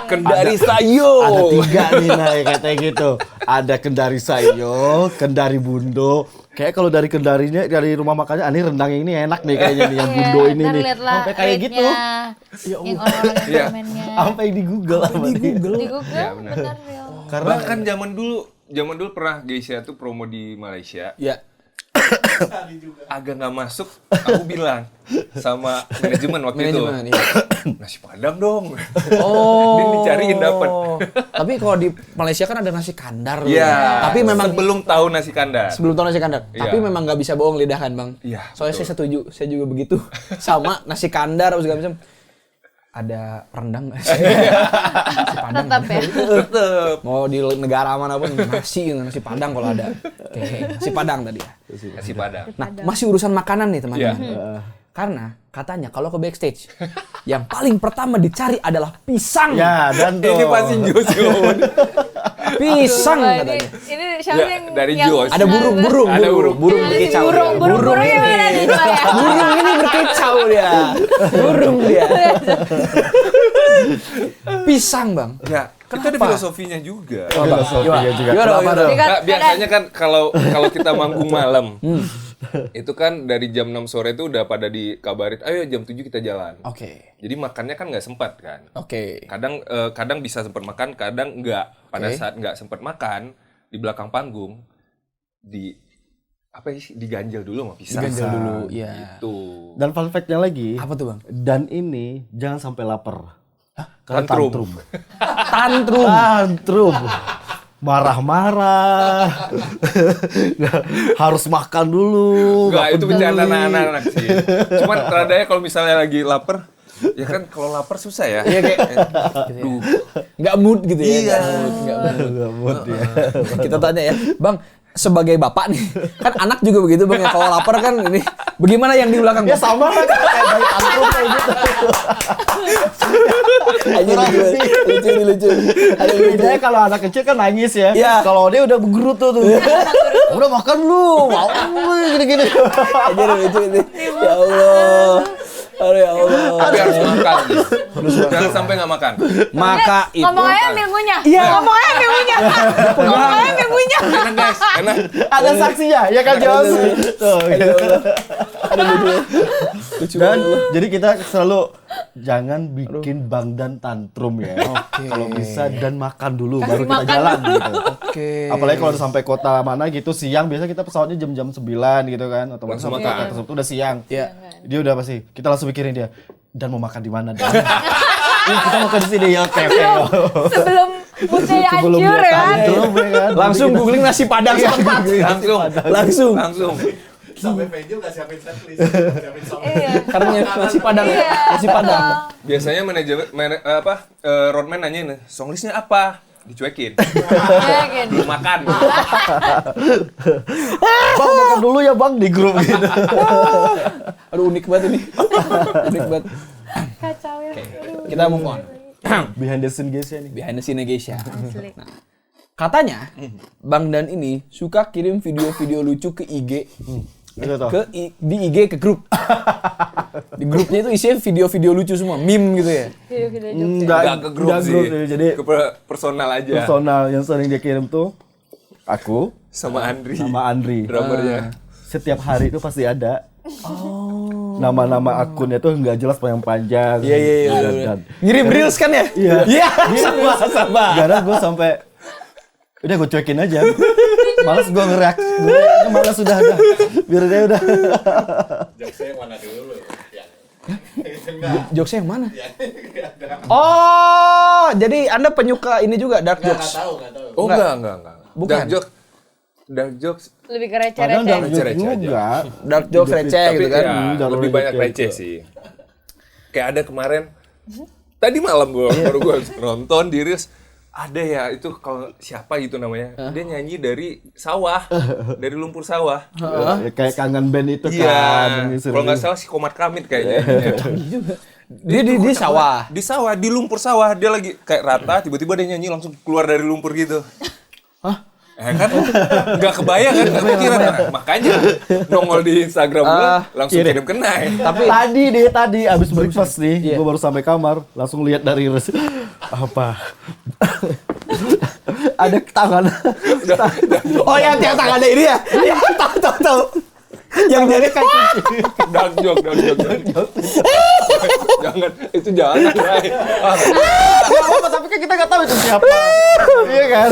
Kendari Sayo. Ada 3 nih katanya gitu. Ada Kendari Sayo, Kendari Bundo. Kayak kalau dari Kendarinya, dari rumah makannya, ini rendang yang ini enak nih kayaknya nih yang Bundo ini nih. Sampai kayak gitu. Yang orang-orang yang Iya. komennya. Sampai di Google. Di Google, Ya, benar. benar real. Karena Bahkan zaman dulu pernah Gesia tuh promo di Malaysia. Ya. Agak nggak masuk, aku bilang sama manajemen waktu Manajemen, itu. iya. Nasi Padang dong. Oh. Dia dicariin dapat. Tapi kalau di Malaysia kan ada nasi kandar. Iya. Tapi memang sebelum tahu nasi kandar. sebelum tahu nasi kandar. Iya. Tapi memang nggak bisa bohong lidah kan, Bang. Iya, Soalnya betul. saya setuju, saya juga begitu. Sama nasi kandar segala macam. Ada rendang nggak sih? Nasi Padang. Tetap ya. Tetep. Mau di negara manapun nasi Padang kalau ada. Oke, nasi Padang tadi ya. Nasi Padang. Nah, masih urusan makanan nih teman-teman. Iya. Karena katanya kalau ke backstage, yang paling pertama dicari adalah pisang. ya dan tuh. Ini pasti Jos ngomong. Pisang Wah, katanya. ini siapa Ya, yang dari yang Jos. Ada burung Ada burung. berkicau. burung dia. yang mana nih Pak, ya? Burung ini berkicau dia. Burung dia. Pisang, Bang. Ya, itu ada filosofinya juga. Filosofinya juga. Gimana, Kenapa gimana? tuh? Nah, biasanya kan kalau kita manggung malam, itu kan dari jam 6 sore itu udah pada dikabarin, ayo jam 7 kita jalan. Oke. Jadi makannya kan nggak sempat kan. Oke. Kadang bisa sempat makan, kadang enggak. Pada Oke. saat nggak sempat makan, di belakang panggung, diganjel dulu sama pisang. Diganjel dulu, iya. Gitu. Dan fun fact-nya lagi, Apa tuh, Bang? dan ini jangan sampai lapar. Karena Tantrum. Tantrum. Tantrum. Marah-marah. Harus makan dulu. Enggak, itu peduli. bercanda anak-anak sih. Cuman teradanya kalau misalnya lagi lapar, ya kan kalau lapar susah ya. Iya kayak Duh. nggak mood gitu ya. Iya. Nggak mood. Nggak mood ya. Kita tanya ya, Bang, sebagai bapak nih, kan anak juga begitu Bang ya, kalau lapar kan ini, bagaimana yang di belakang? Ya sama kan kayak bayi tantrum kayak gitu. Aja lucu. Ada lucu. Bedanya kalau anak kecil kan nangis ya. Iya. Kalau dia udah bergerut tuh. Udah makan lu, mau gini-gini. Aja lucu ini. Ya Allah. Aduh ya Allah. Tapi harus makan. Jangan sampai nggak makan. Maka itu. Ngomong aja minggunya. Iya. Ngomong aja minggunya. Ngomong aja minggunya. Enak guys, enak. Ada saksinya, ya kan Jos? Tuh. Aduh lucu. Lucu Dan banget. jadi kita selalu jangan bikin Bang Dan tantrum ya. Kalau bisa dan makan dulu Kasih baru kita makan jalan gitu. Oke. Apalagi kalau udah sampai kota mana gitu siang, biasa kita pesawatnya jam-jam 9 gitu kan, atau Langsung makan. makan. Tersebut udah siang. Iya. Dia udah pasti kita langsung mikirin dia. Dan mau makan di mana Dan? Ih, kita makan di sini ya, oke. Sebelum moodnya Sebelum hancur dia ya kan. tantrum ya kan. Langsung googling nasi Padang setempat. Langsung. Langsung. Langsung. sampai venue nggak siapin setlist, siapin song. Iya. Karena nasi Padang ya, nasi Padang. Biasanya roadman nanyain, songlistnya apa? Dicuekin. Ya, kan. Belum makan. Bang makan dulu ya bang di grup gitu. Aduh unik banget ini. Unik banget. Kacau ya. Kita move on. Behind the scene guys ya nih. Behind the scene Geisha. Asli. Katanya Bang Dan ini suka kirim video-video lucu ke IG. Gitu toh. Di IG ke grup. Di grupnya itu isinya video-video lucu semua, meme gitu ya. Video-video Jogja. Enggak ke grup sih. Jadi Ke personal aja. personal yang sering dia kirim tuh aku Sama Andri. sama Andri. Drummernya. Setiap hari itu pasti ada. Nama-nama akunnya tuh nggak jelas panjang-panjang. Iya. Ngirim reels kan ya? Iya. Sama. Karena gue sampai udah gue cuekin aja. Males gue nge-react. Malas udah. Biar dia udah. Jokesnya yang mana dulu? Ya. Jokesnya yang mana? Oh, jadi Anda penyuka ini juga dark jokes? Nggak tahu. Oh enggak. Bukan. Dark jokes. Lebih ke Padahal receh-receh. dark joke Receh-receh aja. juga. Dark jokes receh Tapi gitu kan? ya, dark lebih joke banyak kayak receh gitu. sih. Kayak ada kemarin. Tadi malam baru gue nonton di Reels. Ada ya itu kalau siapa gitu namanya. Dia nyanyi dari sawah. Dari lumpur sawah. Ya, kayak kangen band itu Iya. kan. Kalau nggak salah si Komat Kamit kayaknya. Dia di sawah. Di sawah, di lumpur sawah. Dia lagi kayak rata, tiba-tiba dia nyanyi langsung keluar dari lumpur gitu. Hah? Kan nggak kebayang kan, nggak kepikiran. Nah, makanya nongol di Instagram gue langsung kirim ke Nay. Tapi tadi abis breakfast nih, gue baru sampai kamar, langsung lihat dari apa? Ada tangan. Oh ya, tiap tangannya ini ya? Iya, tahu. Yang jadi kayak Dark joke. Jangan, itu jangan. Nay. apa, tapi kan kita nggak tahu itu siapa. Iya kan?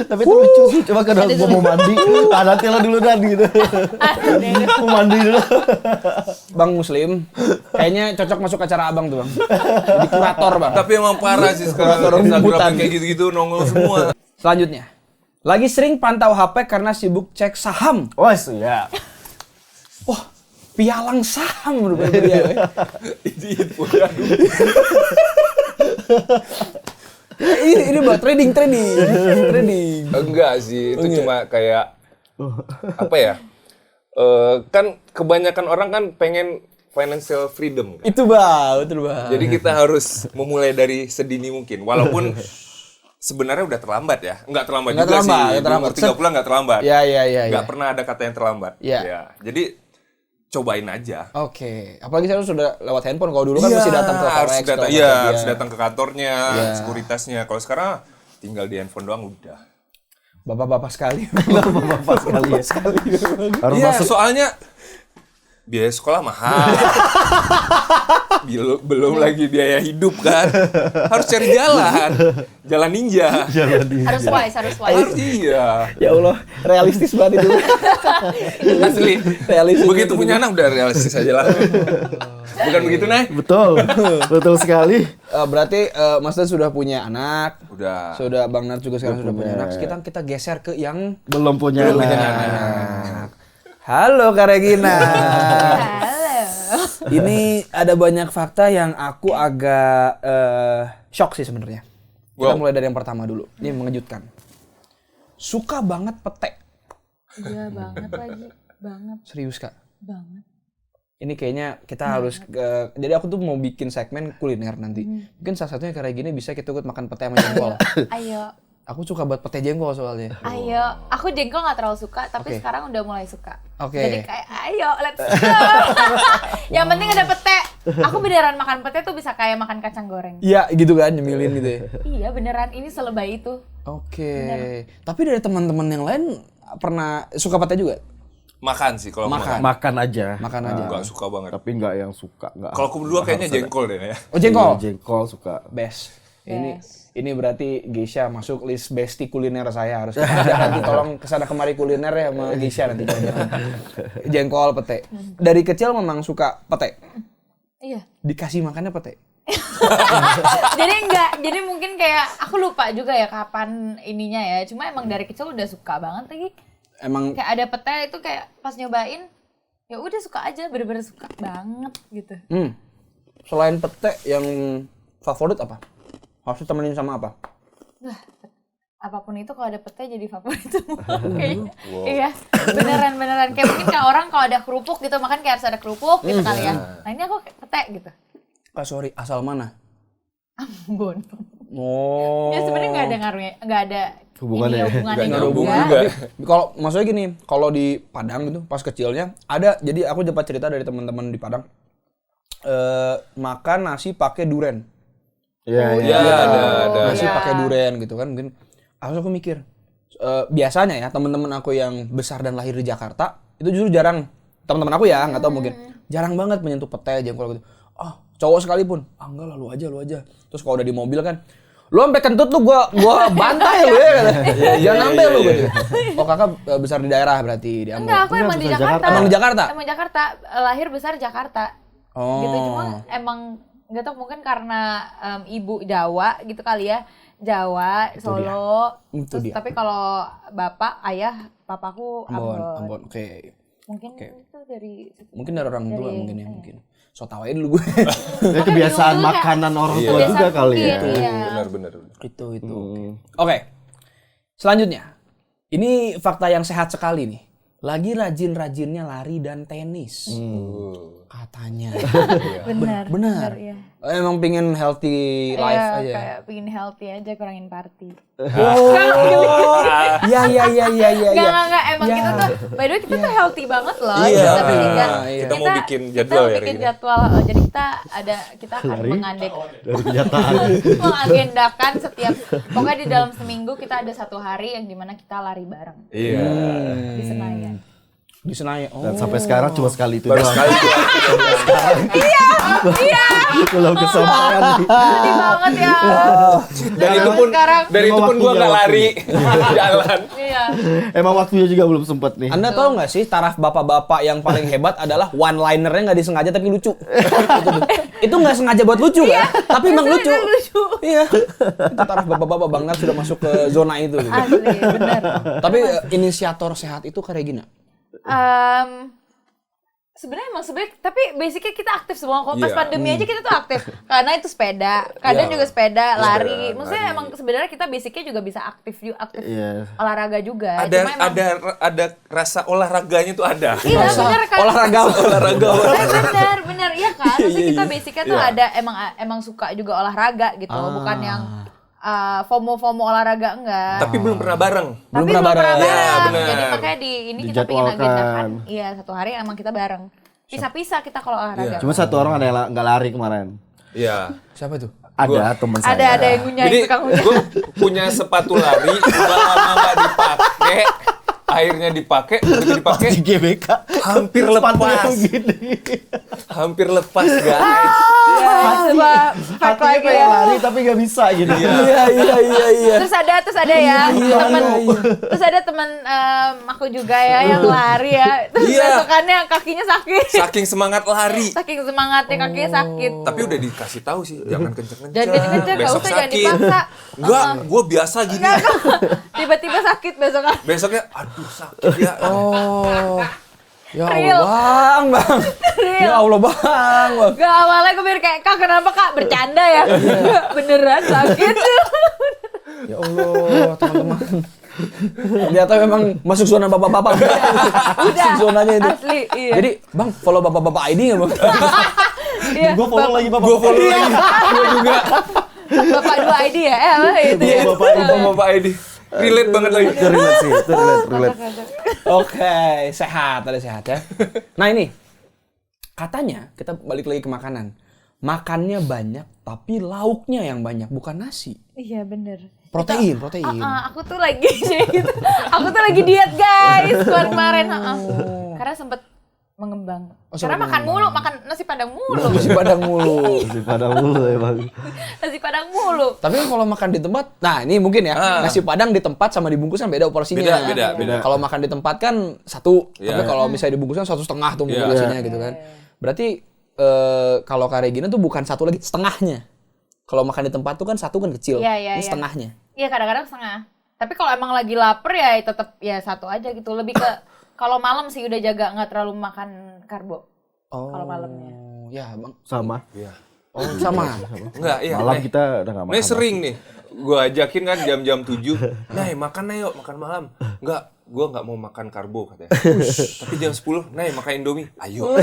Tapi itu lucu sih, coba kalau gue mau mandi, nanti lo dulu dan gitu. Mau mandi dulu. Bang Muslim, kayaknya cocok masuk acara abang tuh bang. Jadi kurator bang. Tapi emang parah sih sekarang Orang Instagram rumputan. kayak gitu-gitu nongol semua. Selanjutnya, lagi sering pantau HP karena sibuk cek saham. Wah, ya. Wah, pialang saham rupanya dia. Ini buat trading. Enggak sih, itu cuma kayak apa ya? Kan kebanyakan orang kan pengen financial freedom. Kan? Itu betul bang. Jadi kita harus memulai dari sedini mungkin, walaupun sebenarnya udah terlambat ya. Enggak terlambat Nggak juga terlambat, sih. nggak terlambat. 30 enggak terlambat. Ya. Enggak pernah ada kata yang terlambat. Iya. Ya. Jadi cobain aja. Oke, apalagi sekarang sudah lewat handphone. Kalau dulu kan mesti datang ke harus Forex. datang, segala iya, macam. harus datang ke kantornya, Iya. sekuritasnya. Kalau sekarang tinggal di handphone doang udah. Bapak-bapak sekali. Bapak sekali ya. Harus Iya, masuk. soalnya biaya sekolah mahal. Belum lagi biaya hidup kan. Harus cari jalan ninja. Harus wise. Harus iya. Ya Allah, realistis banget itu. Asli. Realistis. Begitu punya anak udah realistis aja lah. Bukan begitu, Nay? Betul sekali. Berarti Mas Dan sudah punya anak. Udah. Sudah Bang Nar juga sekarang sudah punya anak. Kita geser ke yang Belum punya anak. Halo Kak Regina. Halo. Ini ada banyak fakta yang aku agak shock sih sebenarnya. Kita Wow. mulai dari yang pertama dulu. Ini mengejutkan. Suka banget pete. Iya banget lagi. Banget. Serius Kak. Banget. Ini kayaknya kita harus jadi aku tuh mau bikin segmen kuliner nanti. Mungkin salah satunya kayak gini bisa kita ikut makan pete sama jengkol. Ayo. Aku suka banget pete jengkol soalnya. Ayo. Aku jengkol nggak terlalu suka, tapi Oke. sekarang udah mulai suka. Oke. Jadi kayak ayo let's go. Yang penting ada pete. Aku beneran makan pete tuh bisa kayak makan kacang goreng. Iya gitu kan, nyemilin gitu ya. Iya beneran ini selebay itu. Oke. Tapi dari teman-teman yang lain pernah suka pete juga? Makan sih kalau Makan. makan aja. Makan aja. Enggak suka banget. Tapi nggak yang suka. Nggak. Kalau aku berdua kayaknya jengkol deh ya. Oh jengkol? Jengkol suka. Best. Best. Ini berarti Geisha masuk list bestie kuliner saya harus. Nanti tolong kesana kemari kuliner ya sama Geisha nanti. Jengkol pete. Dari kecil memang suka pete. Iya. Dikasih makannya pete. Jadi enggak, jadi mungkin kayak aku lupa juga ya kapan ininya ya. Cuma emang dari kecil udah suka banget lagi. emang Kayak ada pete itu kayak pas nyobain, ya udah suka aja, bener-bener suka banget gitu. selain pete yang favorit apa? Harus ditemenin sama apa? Apapun itu kalau ada pete jadi favorit semua kayaknya. Iya, beneran kayak mungkin kayak orang kalau ada kerupuk gitu makan kayak harus ada kerupuk gitu kali ya. Nah ini aku kayak pete gitu. Sorry, asal mana? Ambon. Oh. Ya sebenarnya nggak ada ngaruhnya, nggak ada Hubungannya ya? hubungannya Nggak ada juga. hubungan juga. Tapi kalau maksudnya gini, kalau di Padang gitu pas kecilnya ada, jadi aku dapat cerita dari teman-teman di Padang. Makan nasi pakai duren. Iya, Iya, ada. Nasi Iya. pakai duren gitu kan. Mungkin aku mikir biasanya ya teman-teman aku yang besar dan lahir di Jakarta itu justru jarang, teman-teman aku ya nggak tahu mungkin jarang banget menyentuh pete jengkol gitu. Cowok sekalipun enggak lah, lu aja. Terus kalau udah di mobil kan, lu sampai kentut lu gua bantai lu ya kata. Jangan sampai lu gitu. Oh kakak besar di daerah berarti di Ambon. Enggak, aku emang di besar Jakarta. Jakarta. Emang di Jakarta? Emang Jakarta, lahir besar Jakarta. Oh. Gitu cuma emang nggak tahu mungkin karena ibu Jawa gitu kali ya. Jawa, Solo. Itu Terus dia. tapi kalau bapak, ayah, papaku Ambon. Oke. Mungkin itu dari Mungkin dari orang tua mungkin ya mungkin. So tawain dulu gue. Ya, kebiasaan Dulu kayak- makanan orang tua Kebiasaan juga kali ya. mungkin, iya. Benar. itu. Oke. Selanjutnya. Ini fakta yang sehat sekali nih. Lagi rajin-rajinnya lari dan tenis. Katanya. Benar. Iya. Emang pingin healthy life Iya, aja. kayak pingin healthy aja, kurangin party. Iya. Enggak, emang kita tuh, by the way kita tuh healthy banget loh. Iya. Kita bertiga. Kita mau bikin kita jadwal mau ya, bikin Rina? jadwal. Jadi kita akan Dari kenyataan. mengagendakan setiap, pokoknya di dalam seminggu kita ada satu hari yang dimana kita lari bareng Iya. di Senayan. Di Senayan. Oh. Dan sampai sekarang cuma sekali itu Baru doang. sekali tuh. Iya, Belum kesampaian nih. sedih banget ya. Dan itu pun Sekarang. gua nggak lari jalan. Iya. Emang waktunya juga belum sempet nih. Anda tahu nggak sih taraf bapak-bapak yang paling hebat adalah one-linernya nggak disengaja tapi lucu. Itu nggak sengaja buat lucu kan? Tapi emang itu lucu. lucu. Iya. Itu taraf bapak-bapak banget sudah masuk ke zona itu. Gitu. Asli, bener. Tapi inisiator sehat itu kayak gini. Sebenarnya tapi basicnya kita aktif semua kok. Pas Iya. pandemi aja kita tuh aktif. Karena itu sepeda, kadang Iya. juga sepeda, lari. Maksudnya Maksudnya emang sebenarnya kita basicnya juga bisa aktif Iya. olahraga juga. Cuma emang, Ada rasa olahraganya tuh ada. iya bener kan. Olahraga. Bener iya kan. Maksudnya kita basicnya tuh Iya. ada emang suka juga olahraga gitu, bukan yang FOMO olahraga enggak. Tapi belum pernah bareng. Belum Tapi pernah bareng. Ya, benar. Jadi makanya ini kita pengen Dijadwalkan. agendakan. Iya, satu hari emang kita bareng. Pisah-pisah kita kalau olahraga. Cuma satu orang ada yang nggak lari kemarin. Iya. Siapa tuh? Ada teman saya. Ada yang ngunyah Jadi tukang ngunyah. gue punya sepatu lari udah lama nggak dipakai, akhirnya dipakai, begitu dipakai Di GBK. hampir Sepatu lepas, yang gini. hampir lepas guys. Coba fight Hatinya lagi pengen ya. lari tapi nggak bisa gitu. Iya. Terus ada ya teman, terus ada teman aku juga ya yang lari ya. Terus Iya. besokannya kakinya sakit. Saking semangat lari. Saking semangatnya kakinya sakit. Tapi udah dikasih tahu sih, jangan kenceng-kenceng. Jangan kenceng-kenceng, nggak Besok usah, jangan sakit. dipaksa. Enggak, gue biasa gini. Tiba-tiba sakit besokan. Besoknya, aduh sakit ya. Oh. Ya Real. Allah, Bang. Ya Allah, Bang. Gak, awalnya gue mikir kayak, Kak kenapa Kak? Bercanda ya? Nggak, beneran sakit. Ya Allah, teman-teman. Ternyata memang masuk zona bapak-bapak. Udah, Zonanya itu. asli, iya. Jadi, Bang, follow bapak-bapak ID nggak, Bang? Iya, Gue follow lagi Bapak. Gue follow lagi. Gue juga. Bapak 2 ID ya? Apa itu ya? Bapak ID. Relate banget lagi. Itu relate sih, itu relate. Oke, sehat, ada sehat ya. Nah ini, katanya kita balik lagi ke makanan. Makannya banyak, tapi lauknya yang banyak, bukan nasi. Iya bener. Protein. Aku tuh lagi gitu. Aku tuh lagi diet guys kemarin. Karena sempet mengembang. Karena makan mulu, makan nasi padang mulu. Masih padang mulu. Masih pada mulu emang. Nasi padang mulu. Tapi kan kalau makan di tempat, nah ini mungkin ya, nasi padang di tempat sama dibungkusan beda porsinya. Beda. Kalau makan di tempat kan satu, Iya. tapi kalau misalnya dibungkusan 1,5 tuh Iya. porsinya gitu kan. Berarti kalau kayak gini tuh bukan satu lagi, setengahnya. Kalau makan di tempat tuh kan satu kan kecil, Iya, ini setengahnya. Iya kadang-kadang setengah. Tapi kalau emang lagi lapar ya tetap ya satu aja gitu. Lebih ke kalau malam sih udah jaga nggak terlalu makan karbo. Kalau malamnya. Ya, Bang. Sama. Oh, sama. Enggak, iya. Malam kita udah nggak makan. Nih sering nih, gue ajakin kan jam-jam 7, Nay makan na yuk, makan malam. Enggak, gue nggak mau makan karbo katanya. Tapi jam 10, Nay makan Indomie, ayo.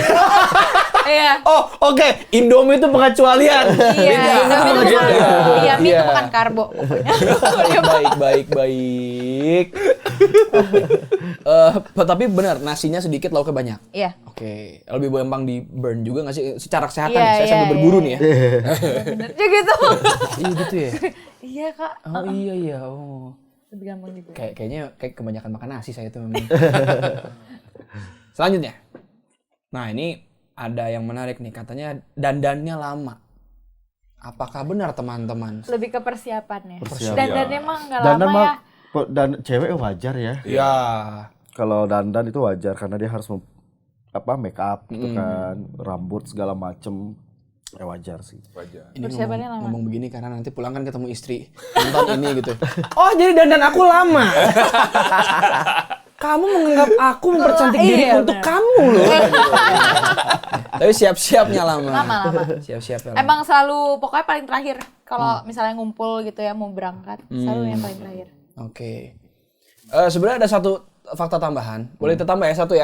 Iya. Oh, oke. Indomie itu pengecualian. Iya, tapi itu Beda. iya, mie itu Iya. bukan karbo pokoknya. Baik. Tapi benar, nasinya sedikit, lauknya banyak. Iya. Oke, lebih gampang di burn juga nggak sih? Secara kesehatan Iya, nih, saya iya, sambil berburu nih ya. Bener juga gitu. Iya gitu ya. Iya, Kak. Oh iya. Oh. Lebih gampang gitu. Kayaknya kebanyakan makan nasi saya itu memang. Selanjutnya. Nah, ini ada yang menarik nih, katanya dandannya lama. Apakah benar teman-teman? Lebih ke persiapannya. Persiapan. Dandannya emang nggak Dandan lama mah ya. dan cewek wajar ya. Ya. Kalau dandan itu wajar karena dia harus make up gitu kan, rambut segala macem. Wajar sih. Wajar. Ini Persiapannya lama. ngomong begini karena nanti pulang kan ketemu istri nonton ini gitu. Oh jadi dandan aku lama. Kamu menganggap aku mempercantik diri iya, untuk benar. kamu loh. Tapi siap-siapnya lama. Lama. Siap-siapnya lama. Emang selalu pokoknya paling terakhir kalau misalnya ngumpul gitu ya mau berangkat selalu yang paling terakhir. Oke. Sebenarnya ada satu fakta tambahan. Boleh ditambah ya satu.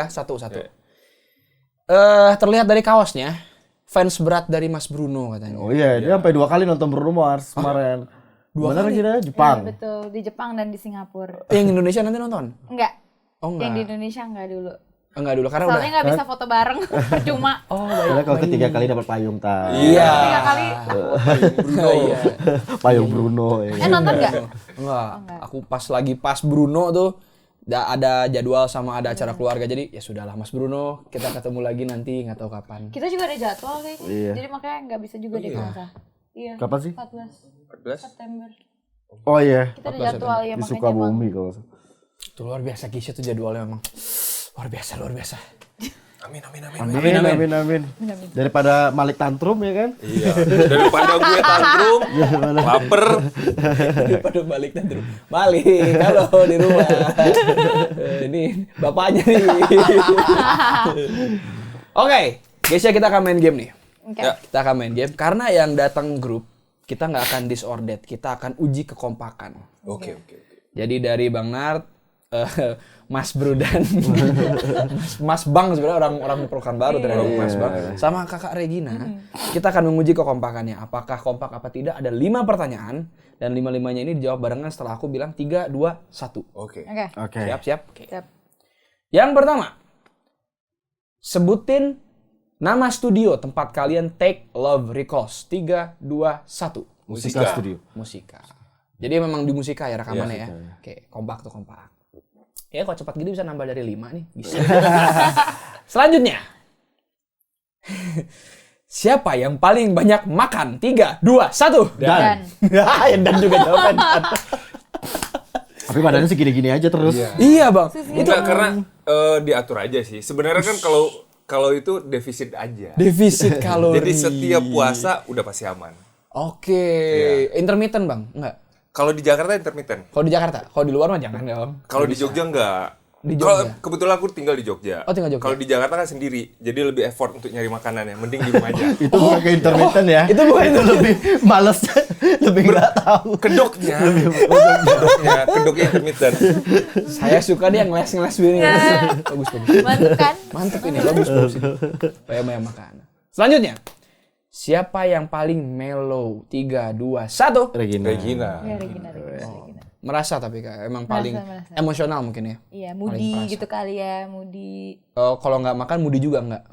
Terlihat dari kaosnya, fans berat dari Mas Bruno katanya. Oh iya, dia sampai 2 kali nonton Bruno Mars kemarin. Bener lagi deh, Jepang. Ya, betul, di Jepang dan di Singapura. Yang Indonesia nanti nonton? Enggak. Oh Yang enggak. di Indonesia enggak dulu. Enggak dulu karena Soalnya nggak bisa foto bareng, percuma. Oh, Karena kalau ketiga kali dapat payung Iya. 3 kali. Iya. Payung Bruno. Ya. Nonton nggak? Enggak. Aku pas Bruno tuh ada jadwal sama ada acara keluarga, jadi ya sudahlah Mas Bruno, kita ketemu lagi nanti nggak tahu kapan. Kita juga ada jadwal guys. Iya. Jadi makanya nggak bisa juga deh kalau nggak salah. Iya. Kapan sih? 14 September. Oh iya, Kita ada jadwal ya di makanya Sukabumi kalau. Itu luar biasa Gisha tuh jadwalnya memang luar biasa. Amin. Daripada Malik tantrum ya kan? Iya. Daripada gue tantrum, lapar. Daripada balik nanti balik halo di rumah. Ini bapaknya nih. Oke, Gisha, kita akan main game nih. Oke. Ya. Kita akan main game karena yang datang grup kita nggak akan disordered, kita akan uji kekompakan. Oke. Jadi dari Bang Nart, Mas Bro dan Mas Bang, sebenarnya orang perukan baru dari Mas Bang, sama Kakak Regina, kita akan menguji kekompakannya. Apakah kompak apa tidak? Ada 5 pertanyaan dan 5-5-nya ini dijawab barengan setelah aku bilang 3, 2, 1. Oke. Oke. Oke. Siap? Oke. Siap. Yang pertama, sebutin nama studio tempat kalian take love recalls. 3, 2, 1. Musika Studio. Musika. Jadi memang di musika ya rekamannya ya. Musika, ya. Oke, kompak. Ya kalau cepat gini bisa nambah dari 5 nih. Bisa. Selanjutnya. Siapa yang paling banyak makan? 3, 2, 1. Dan Dan juga jawaban. Tapi badannya segini-gini aja terus. Iya, Bang. Itu karena diatur aja sih. Sebenarnya kan kalau itu defisit aja. Defisit kalori. Jadi setiap puasa udah pasti aman. Oke. Intermittent, Bang? Enggak. Kalau di Jakarta intermittent. Kalau di Jakarta, kalau di luar mah jangan dong. Kalau di Jogja enggak. Di Kalau Jogja. kebetulan aku tinggal di Jogja. Oh, tinggal Jogja. Kalau di Jakarta kan sendiri, jadi lebih effort untuk nyari makanannya. Mending di rumah aja. Itu bukan ke intermittent ya. Itu bukan itu lebih males, lebih nggak tahu. Kedoknya intermittent. Saya suka dia ngeles begini. Bagus. mantap kan? Mantep ini, bagus ini. Banyak makan. Selanjutnya. Siapa yang paling mellow? 3, 2, 1. Regina. Ya Regina. Merasa tapi Kak, emang paling merasa. emosional mungkin ya. Iya, Paling moody perasa. gitu kali ya, moody. Kalau nggak makan moody juga nggak?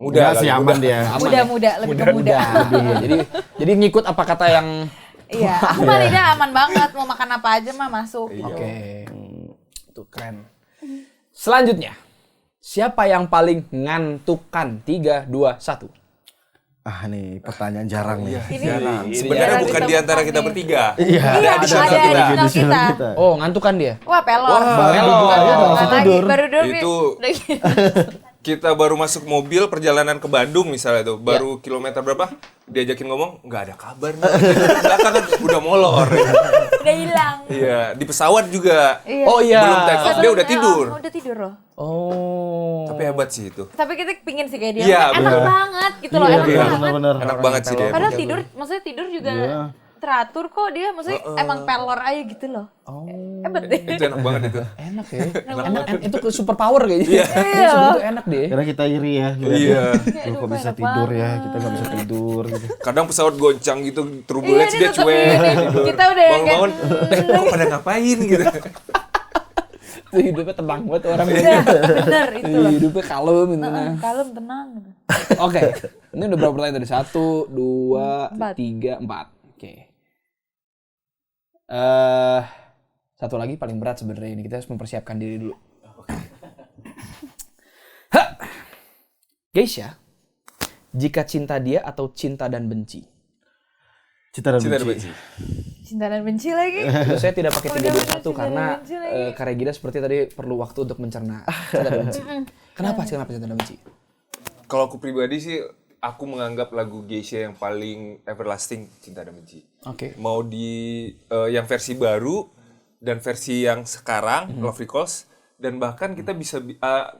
Mudah sih kali, aman mudah. dia. Muda, lebih ke muda. Jadi ngikut apa kata yang Iya, aku mah lidah aman banget, mau makan apa aja mah masuk. Oke. Itu keren. Selanjutnya. Siapa yang paling ngantukan? 3, 2, 1. Ah nih pertanyaan jarang nih. Ini Sebenarnya jarang bukan di antara ditemukan kita nih. bertiga. Iya, Iya, additional ada kita. additional kita. Oh, ngantukan dia. Wah, pelor. pelor. Langsung Lagi, tidur. baru tidur. Itu kita baru masuk mobil perjalanan ke Bandung misalnya tuh, baru kilometer berapa? Diajakin ngomong, nggak ada kabar nih. Di belakang kan udah molor. Udah hilang. Iya. Iya, di pesawat juga. Iya. Oh iya. Belum take off, dia udah tidur. Udah tidur loh. Oh. Tapi hebat sih itu. Tapi kita pingin sih kayak dia. Iya, Enak bener. banget gitu loh, enak banget. benar-benar. Enak banget sih dia. Padahal tidur, maksudnya tidur juga teratur kok dia, maksudnya emang pelor aja gitu loh. Oh. Hebat deh. Itu enak banget itu. Enak ya. Enak, itu super power kayaknya. Iya. Itu enak deh. Karena kita iri ya. Iya. Lu kok bisa tidur ya? Kita nggak bisa tidur gitu. Kadang pesawat goncang gitu, turbulence Iya, dia tetep cuek. ini. tidur. Kita udah yang bangun-bangun, kok pada ngapain gitu. Itu hidupnya tenang banget orang. Bener itu loh. Hidupnya kalem gitu. Kalem, tenang gitu. Oke. Ini udah berapa pertanyaan tadi? 1, 2, Empat. 3, 4. Oke. Satu lagi paling berat sebenarnya ini, kita harus mempersiapkan diri dulu. Hah. Geisha, jika cinta dia atau cinta dan benci? Cinta dan Cinta dan benci. benci. Cinta dan benci lagi. Itu saya tidak pakai 3, 2, 1 Cinta karena dan benci lagi. Kak Regina seperti tadi perlu waktu untuk mencerna cinta dan benci. Kenapa cinta dan benci? Kalau aku pribadi sih, aku menganggap lagu Geisha yang paling everlasting Cinta dan Benci. Oke. Mau di yang versi baru dan versi yang sekarang, Love Recalls, dan bahkan kita bisa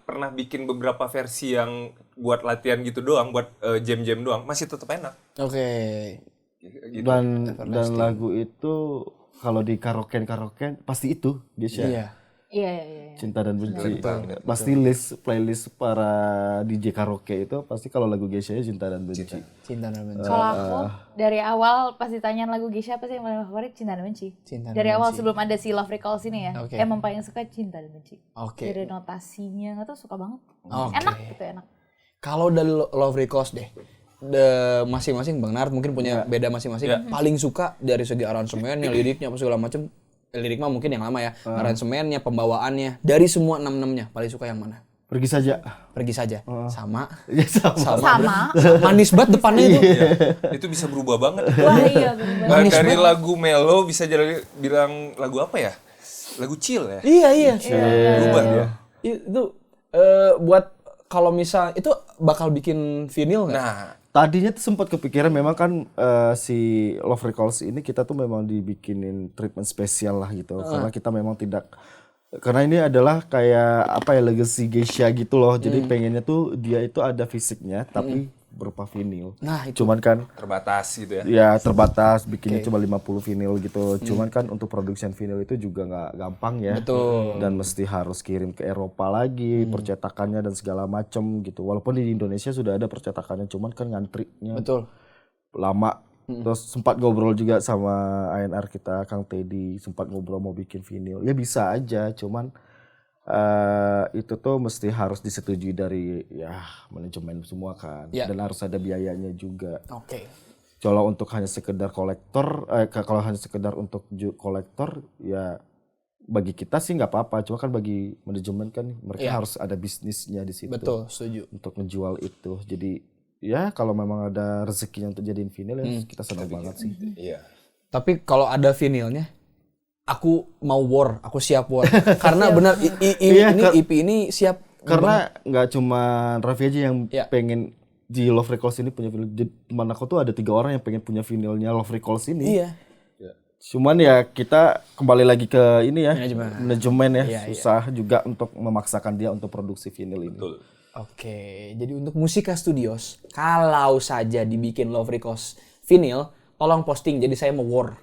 pernah bikin beberapa versi yang buat latihan gitu doang, buat jam-jam doang, masih tetap enak. Oke. Gitu. Dan lagu itu kalau di karaoke pasti itu Geisha. Iya. Iya. Cinta dan benci. banget. Pasti playlist para DJ karaoke itu pasti kalau lagu Geisha Cinta dan benci. Cinta dan benci. Kalau aku dari awal pas ditanya lagu Geisha apa sih yang paling favorit, Cinta dan Benci. Cinta dan Dari awal Benci. sebelum ada si Love Recalls ini ya, Oke. emang paling suka Cinta dan Benci. Oke. Dari notasinya nggak tahu suka banget. Oke. Enak gitu, enak. Kalau dari Love Recalls deh, masing-masing Bang Nart mungkin punya beda masing-masing. Paling suka dari segi aransemennya, liriknya apa segala macem. Lirik mah mungkin yang lama ya. Aransemennya, pembawaannya, dari semua 6-6-nya paling suka yang mana? Pergi saja. Pergi saja. Sama. Ya sama. Sama. Manis banget depannya itu. Iya. Itu bisa berubah banget. Wah iya bener. Dari lagu melo bisa jadi bilang lagu apa ya? Lagu chill ya? Iya. Berubah dia. Itu buat kalau misal itu bakal bikin vinyl nggak? Nah, Tadinya tuh sempat kepikiran memang kan si Love Recalls ini kita tuh memang dibikinin treatment spesial lah gitu. Karena kita memang karena ini adalah kayak apa ya legacy Geisha gitu loh. Jadi pengennya tuh dia itu ada fisiknya tapi berupa vinyl. Nah, itu. Cuman kan terbatas gitu ya. ya terbatas bikinnya cuma 50 vinyl gitu. Cuman kan untuk production vinyl itu juga nggak gampang ya. Betul. Dan mesti harus kirim ke Eropa lagi, percetakannya dan segala macem gitu. Walaupun di Indonesia sudah ada percetakannya, cuman kan ngantrinya Betul. lama. Terus sempat ngobrol juga sama ANR kita, Kang Teddy, sempat ngobrol mau bikin vinyl. Ya bisa aja, cuman itu tuh mesti harus disetujui dari ya manajemen semua kan. Ya. Dan harus ada biayanya juga. Oke. Kalau untuk hanya sekedar kolektor, kalau hanya sekedar untuk kolektor ya bagi kita sih nggak apa-apa. Cuma kan bagi manajemen kan mereka Iya. harus ada bisnisnya di situ. Betul, setuju. Untuk ngejual itu. Jadi ya kalau memang ada rezekinya untuk jadiin vinyl ya kita senang banget sih. Iya. Tapi kalau ada vinilnya, aku mau war, aku siap war. Karena benar Iya, ini EP ini siap. Karena nggak cuma Raffi aja yang Iya. pengen di Love Recalls ini punya vinyl. Teman aku tuh ada 3 orang yang pengen punya vinylnya Love Recalls ini. Iya. Cuman ya kita kembali lagi ke ini ya Manajemen ya. Iya, Susah juga untuk memaksakan dia untuk produksi vinyl ini. Betul. Oke, jadi untuk Musika Studios, kalau saja dibikin Love Recalls vinyl, tolong posting. Jadi saya mau war.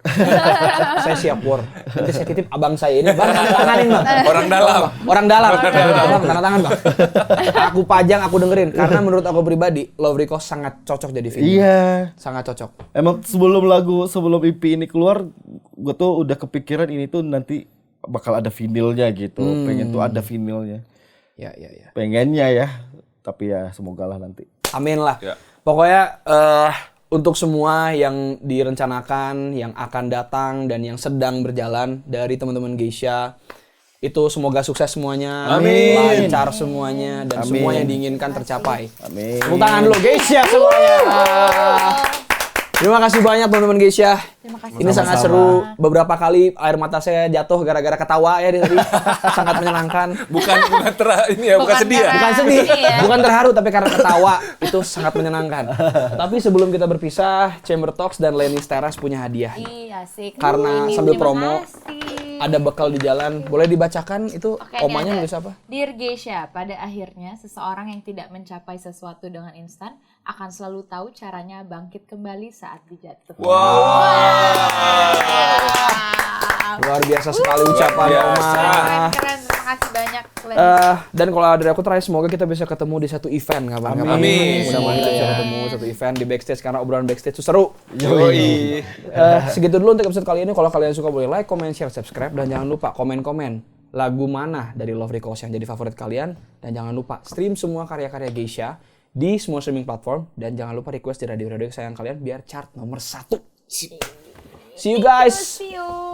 Saya siap war. Nanti saya titip abang saya ini, bang tanganin bang. Orang dalam. Orang dalam. Bang, tanda tangan bang. Aku pajang, aku dengerin. Karena menurut aku pribadi, Love Recalls sangat cocok jadi vinyl. Iya. Sangat cocok. Emang sebelum EP ini keluar, gue tuh udah kepikiran ini tuh nanti bakal ada vinylnya gitu. Pengen tuh ada vinylnya. Ya. Pengennya ya. Tapi ya semoga lah nanti. Amin lah. Ya. Pokoknya untuk semua yang direncanakan, yang akan datang dan yang sedang berjalan dari teman-teman Geisha, itu semoga sukses semuanya, Amin. lancar semuanya dan Amin. semua yang diinginkan tercapai. Amin. Tepuk tangan dulu Geisha semuanya. Terima kasih banyak teman-teman Geisha. Terima kasih. Ini sangat seru. Beberapa kali air mata saya jatuh gara-gara ketawa ya tadi. Sangat menyenangkan. Bukan ini ya, bukan sedih ya. karena- Bukan sedih, Ini ya. bukan terharu, tapi karena ketawa. Itu sangat menyenangkan. Tapi sebelum kita berpisah, Chamber Talks dan Lenny Teras punya hadiah. Iya asik. Karena Ini sambil terima promo, kasih. ada bekal di jalan. Boleh dibacakan itu Oke, omanya ini ada. nulis apa? Dear Geisha, pada akhirnya seseorang yang tidak mencapai sesuatu dengan instan akan selalu tahu caranya bangkit kembali saat dijatuh. Luar biasa sekali ucapan biasa. Oma. Keren, terima kasih banyak. Dan kalau dari aku terakhir semoga kita bisa ketemu di satu event kapan-kapan. Amin. Mudah-mudahan kita bisa ketemu satu event di backstage karena obrolan backstage itu seru. Yoi. Segitu dulu untuk episode kali ini. Kalau kalian suka boleh like, comment, share, subscribe dan jangan lupa komen-komen lagu mana dari Love Records yang jadi favorit kalian dan jangan lupa stream semua karya-karya Geisha di semua streaming platform dan jangan lupa request di radio-radio kesayangan kalian biar chart nomor 1. See you guys. See you.